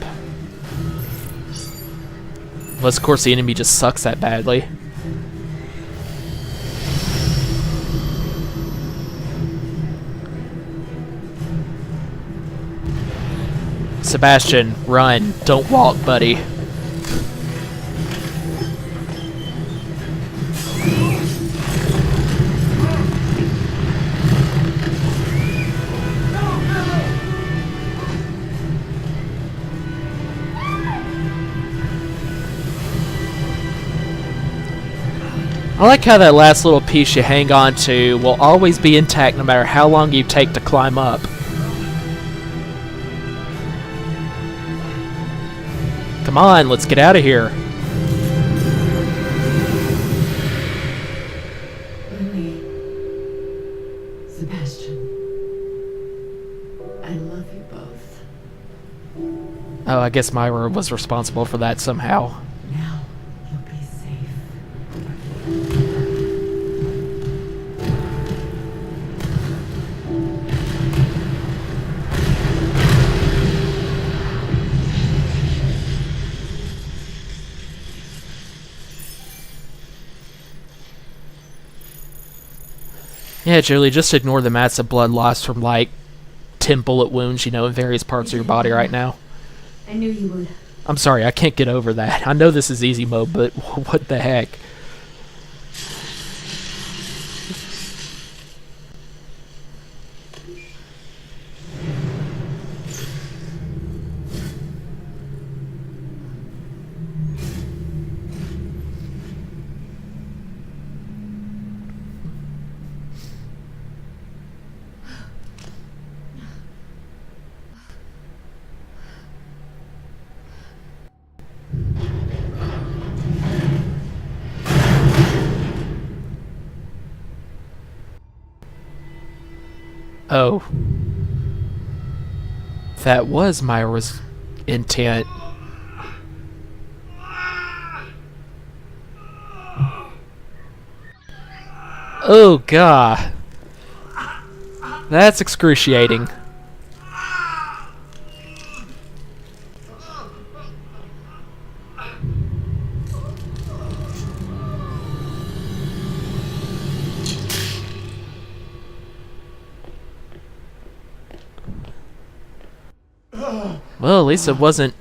Unless, of course, the enemy just sucks that badly. Sebastian, run. Don't walk, buddy. I like how that last little piece you hang on to will always be intact no matter how long you take to climb up. Come on, let's get out of here. Lily. Sebastian. I love you both. Oh, I guess Myra was responsible for that somehow. Now you'll be safe. Yeah, Julie, just ignore the massive blood loss from, like, 10 bullet wounds, you know, in various parts of your body right now. I knew you would. I'm sorry, I can't get over that. I know this is easy mode, but what the heck? Oh. that was Myra's intent. Oh god. That's excruciating. Well, at least it wasn't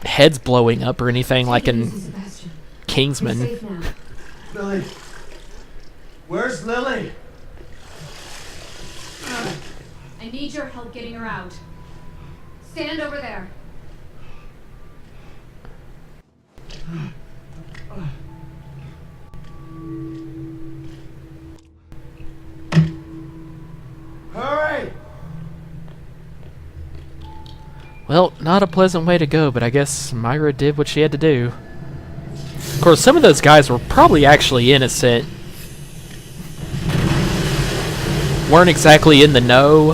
heads blowing up or anything like in Kingsman. Safe now. Lily. Where's Lily? I need your help getting her out. Stand over there. Hurry! Well, not a pleasant way to go, but I guess Myra did what she had to do. Of course, some of those guys were probably actually innocent. Weren't exactly in the know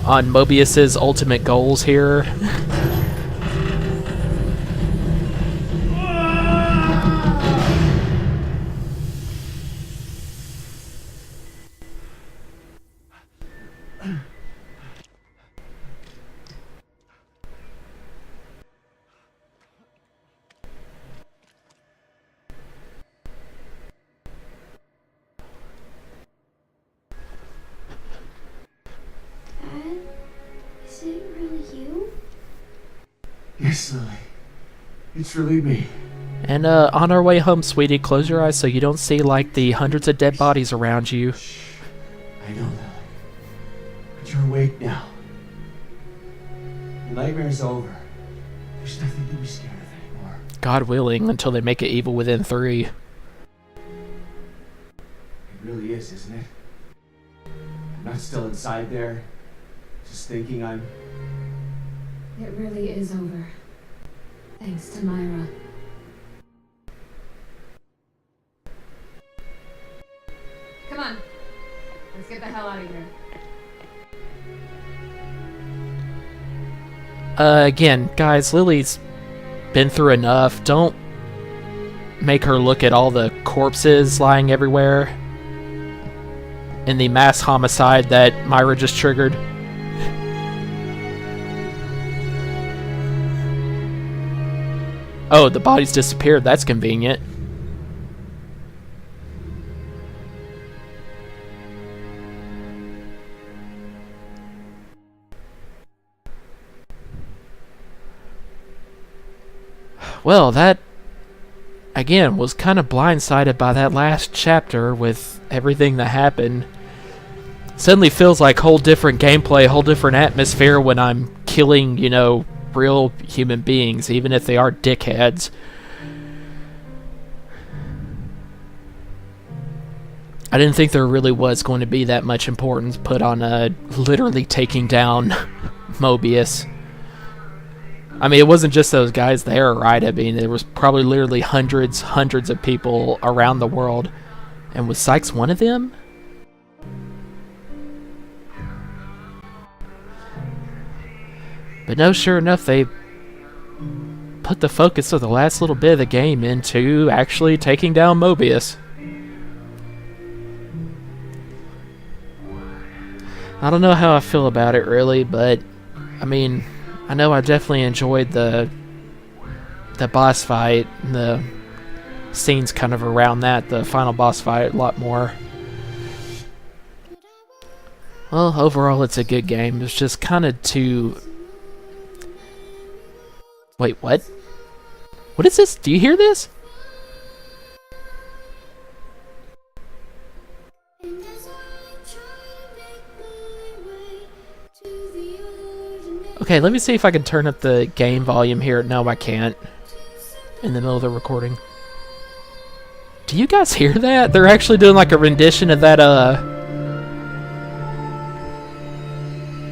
on Mobius's ultimate goals here. Dad, is it really you? Yes, Lily. It's really me. And on our way home, sweetie, close your eyes so you don't see like the hundreds of dead bodies around you. I know, Lily. But you're awake now. The nightmare's over. There's nothing to be scared of anymore. God willing, until they make it Evil Within 3. It really is, isn't it? I'm not still inside there, just thinking I'm... It really is over. Thanks to Myra. Come on. Let's get the hell out of here. Again, guys, Lily's been through enough. Don't make her look at all the corpses lying everywhere in the mass homicide that Myra just triggered. Oh, the bodies disappeared. That's convenient. Well, that, again, was kind of blindsided by that last chapter with everything that happened. Suddenly feels like whole different gameplay, whole different atmosphere when I'm killing, you know, real human beings, even if they are dickheads. I didn't think there really was going to be that much importance put on literally taking down Mobius. I mean, it wasn't just those guys there, right? I mean, there was probably literally hundreds of people around the world. And was Sykes one of them? But no, sure enough, they put the focus of the last little bit of the game into actually taking down Mobius. I don't know how I feel about it, really, but, I mean, I know I definitely enjoyed the boss fight, and the scenes kind of around that, the final boss fight, a lot more. Well, overall, it's a good game. It's just kind of too... Wait, what? What is this? Do you hear this? Okay, let me see if I can turn up the game volume here. No, I can't. In the middle of the recording. Do you guys hear that? They're actually doing like a rendition of that,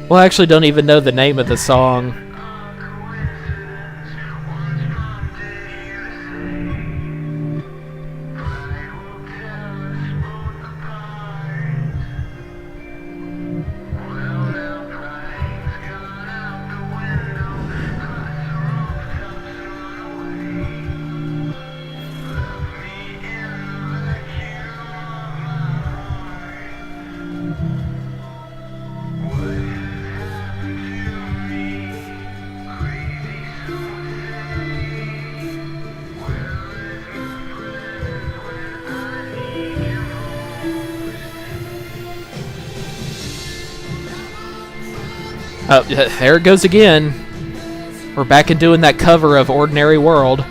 well, I actually don't even know the name of the song. Oh, there it goes again. We're back in doing that cover of Ordinary World.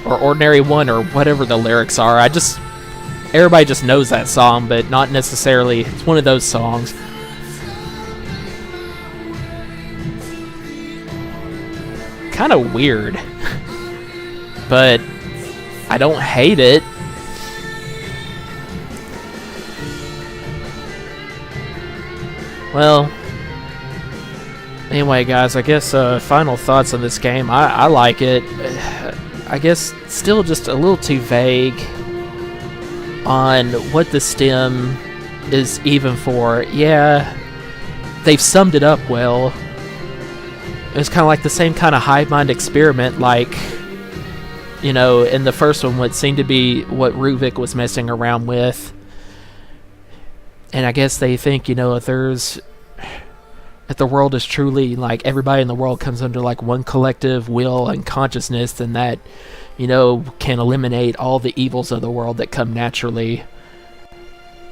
Or Ordinary One, or whatever the lyrics are. Everybody just knows that song, but not necessarily. It's one of those songs. Kind of weird. But I don't hate it. Well, anyway, guys, I guess final thoughts on this game. I like it. I guess still just a little too vague on what the stem is even for. Yeah, they've summed it up well. It's kind of like the same kind of hive mind experiment, like, you know, in the first one, what seemed to be what Ruvik was messing around with. And I guess they think, you know, if the world is truly, like, everybody in the world comes under, like, one collective will and consciousness, then that, you know, can eliminate all the evils of the world that come naturally.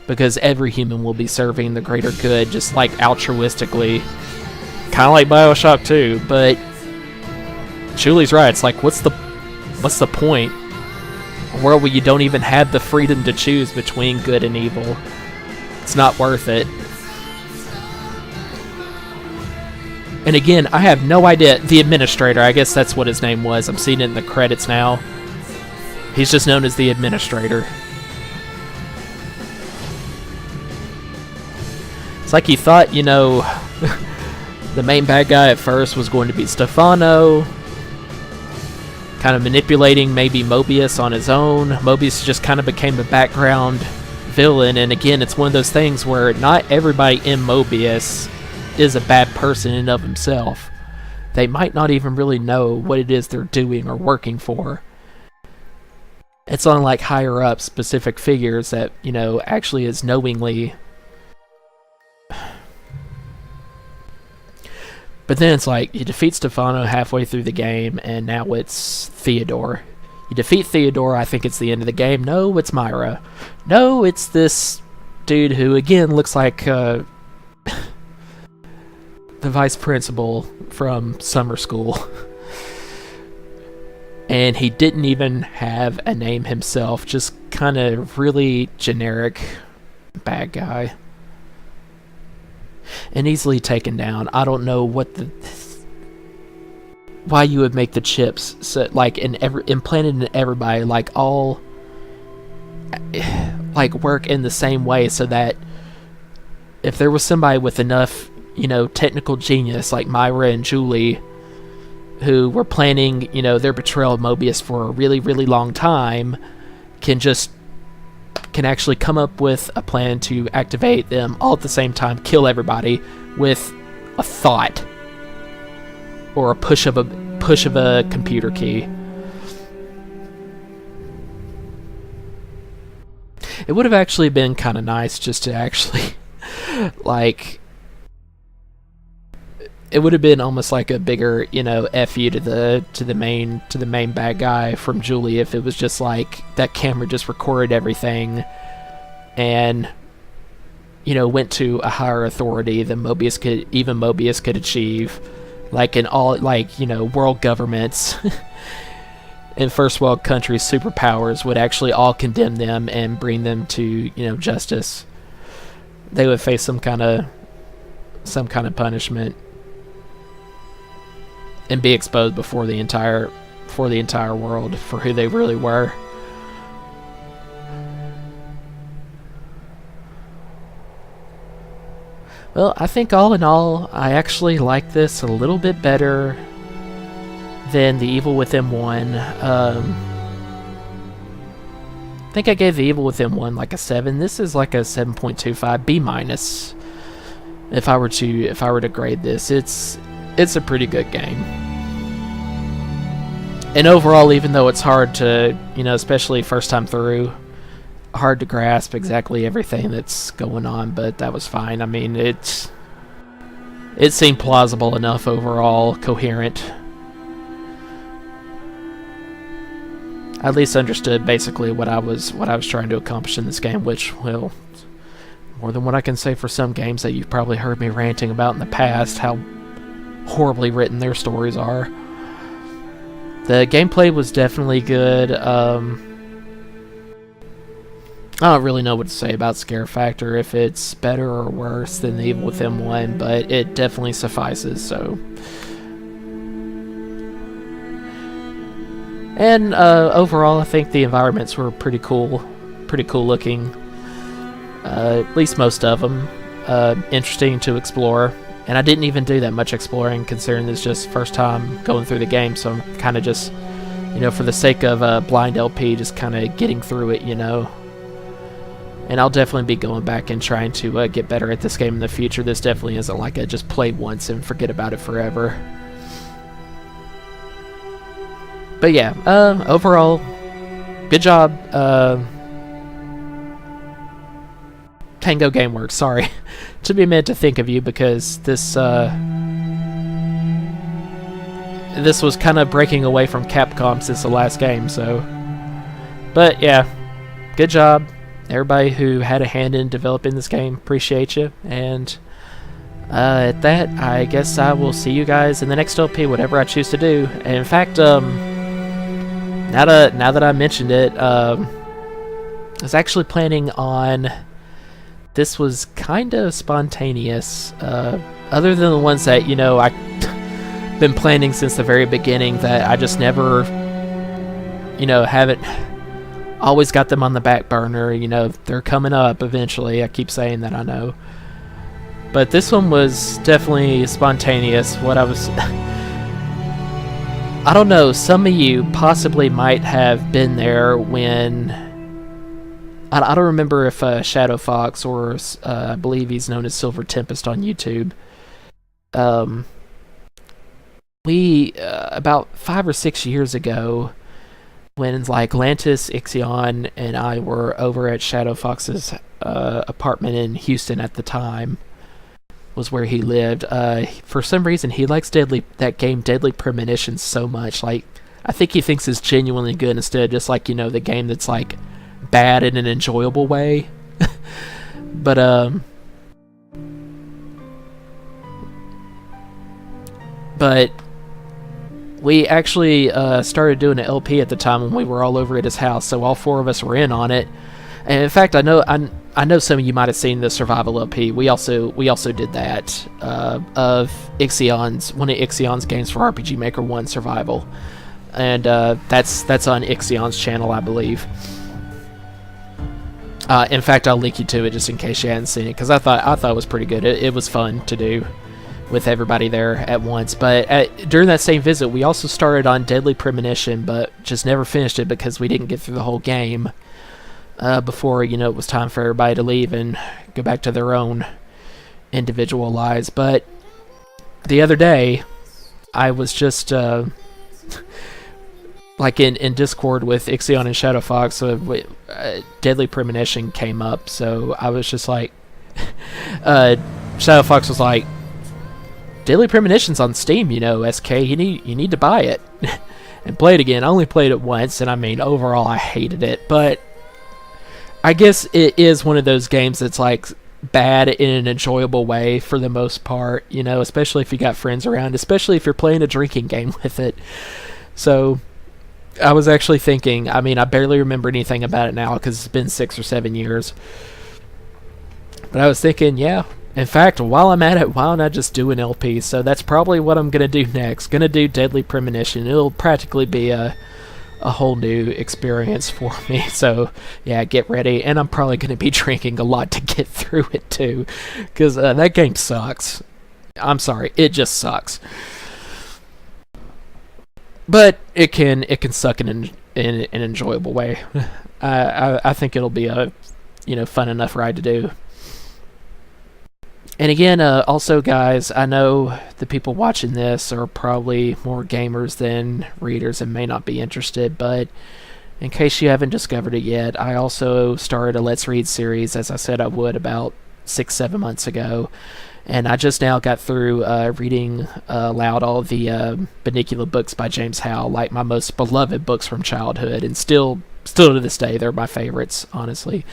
Because every human will be serving the greater good, just, like, altruistically. Kind of like BioShock 2, but Julie's right. It's like, what's the point? A world where you don't even have the freedom to choose between good and evil. It's not worth it. And again, I have no idea. The administrator, I guess that's what his name was. I'm seeing it in the credits now. He's just known as the administrator. It's like he thought, you know, the main bad guy at first was going to be Stefano. Kind of manipulating maybe Mobius on his own. Mobius just kind of became a background villain. And again, it's one of those things where not everybody in Mobius is a bad person in and of himself. They might not even really know what it is they're doing or working for. It's on like higher up specific figures that, you know, actually is knowingly. But then it's like, you defeat Stefano halfway through the game, and now it's Theodore. You defeat Theodore, I think it's the end of the game. No, it's Myra. No, it's this dude who, again, looks like the vice principal from summer school. And he didn't even have a name himself, just kind of really generic bad guy. And easily taken down. I don't know what why you would make the chips so, like implanted in everybody, like all like work in the same way, so that if there was somebody with enough, you know, technical genius like Myra and Julie, who were planning, you know, their betrayal of Mobius for a really, really long time, can actually come up with a plan to activate them all at the same time, kill everybody with a thought or a push of a computer key. It would have actually been kind of nice just to actually like, it would have been almost like a bigger, you know, F you to the main bad guy from Julie if it was just like that camera just recorded everything and, you know, went to a higher authority than Mobius could achieve, like in all, like, you know, world governments in first world countries, superpowers would actually all condemn them and bring them to, you know, justice. They would face some kind of punishment and be exposed before the entire world for who they really were. Well, I think all in all, I actually like this a little bit better than The Evil Within 1. I think I gave The Evil Within 1 like a 7. This is like a 7.25 B-. If I were to grade this, it's a pretty good game. And overall, even though it's hard to, you know, especially first time through, hard to grasp exactly everything that's going on, but that was fine. I mean, it seemed plausible enough overall, coherent. I at least understood basically what I was trying to accomplish in this game, which, well, more than what I can say for some games that you've probably heard me ranting about in the past, how horribly written their stories are. The gameplay was definitely good. I don't really know what to say about Scare Factor, if it's better or worse than the Evil Within 1, but it definitely suffices, so. And overall, I think the environments were pretty cool looking. At least most of them. Interesting to explore. And I didn't even do that much exploring, considering this is just first time going through the game, so I'm kind of just, for the sake of a blind LP, just kind of getting through it, And I'll definitely be going back and trying to get better at this game in the future. This definitely isn't like a just play once and forget about it forever. But yeah, overall, good job. Tango Gameworks, sorry. To be meant to think of you, because this was kind of breaking away from Capcom since the last game, so. But yeah, good job. Everybody who had a hand in developing this game, appreciate you. And at that, I guess I will see you guys in the next LP, whatever I choose to do. And in fact, now that I mentioned it, I was actually planning on. This was kind of spontaneous. Other than the ones that I've been planning since the very beginning, that I just never, haven't. Always got them on the back burner, they're coming up eventually. I keep saying that, I know. But this one was definitely spontaneous. What I was... I don't know, some of you possibly might have been there when... I don't remember if Shadow Fox or I believe he's known as Silver Tempest on YouTube. We, about 5 or 6 years ago, when Lantis, Ixzion, and I were over at Shadow Fox's apartment in Houston at the time, was where he lived. For some reason, he likes that game Deadly Premonition so much. I think he thinks it's genuinely good instead of just the game that's bad in an enjoyable way. But we actually started doing an LP at the time when we were all over at his house, so all 4 of us were in on it. And in fact, I know some of you might have seen the Survival LP. We also did that of Ixzion's, one of Ixzion's games for RPG Maker 1 Survival, and that's on Ixzion's channel, I believe. In fact, I'll link you to it just in case you hadn't seen it, because I thought it was pretty good. It was fun to do with everybody there at once. But during that same visit, we also started on Deadly Premonition, but just never finished it because we didn't get through the whole game before it was time for everybody to leave and go back to their own individual lives. But the other day, I was just in Discord with Ixzion and Shadow Fox, Deadly Premonition came up, so I was just Shadow Fox was like, Deadly Premonition's on Steam, SK, you need to buy it and play it again. I only played it once, and I mean, overall I hated it, but I guess it is one of those games that's bad in an enjoyable way for the most part, especially if you got friends around, especially if you're playing a drinking game with it. So I was actually thinking, I mean, I barely remember anything about it now because it's been 6 or 7 years. But I was thinking, yeah, in fact, while I'm at it, why don't I just do an LP? So that's probably what I'm going to do next. Going to do Deadly Premonition. It'll practically be a whole new experience for me. So, yeah, get ready. And I'm probably going to be drinking a lot to get through it, too. Because that game sucks. I'm sorry, it just sucks. But it can suck in an enjoyable way. I think it'll be a fun enough ride to do. And again, also guys, I know the people watching this are probably more gamers than readers and may not be interested, but in case you haven't discovered it yet, I also started a Let's Read series, as I said I would, about 6-7 months ago. And I just now got through reading aloud all the Benigula books by James Howell, my most beloved books from childhood, and still still to this day, they're my favorites, honestly.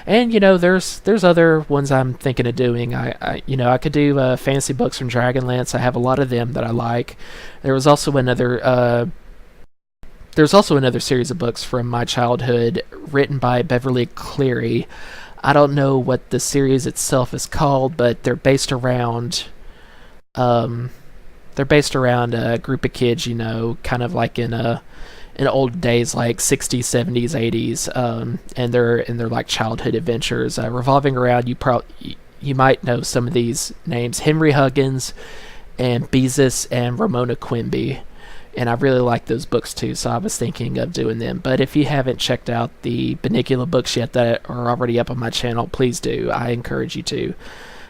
And there's other ones I'm thinking of doing. I could do fantasy books from Dragonlance. I have a lot of them that I like. There's also another series of books from my childhood written by Beverly Cleary. I don't know what the series itself is called, but they're based around a group of kids, kind of like in old days, like 60s, 70s, 80s, and they're like childhood adventures revolving around. You might know some of these names: Henry Huggins and Beezus and Ramona Quimby. And I really like those books too, so I was thinking of doing them. But if you haven't checked out the Bunnicula books yet that are already up on my channel, please do. I encourage you to,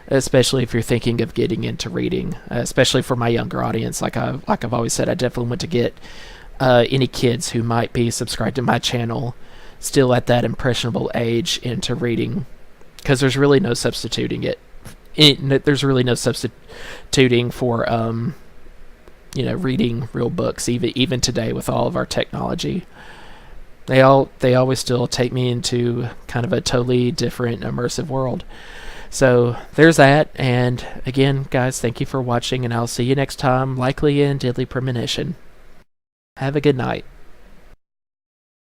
especially if you're thinking of getting into reading, especially for my younger audience. Like I've always said, I definitely want to get any kids who might be subscribed to my channel still at that impressionable age into reading, because there's really no substituting there's really no substituting for reading real books, even today with all of our technology. They always still take me into kind of a totally different immersive world. So there's that, and again, guys, thank you for watching, and I'll see you next time, likely in Deadly Premonition. Have a good night.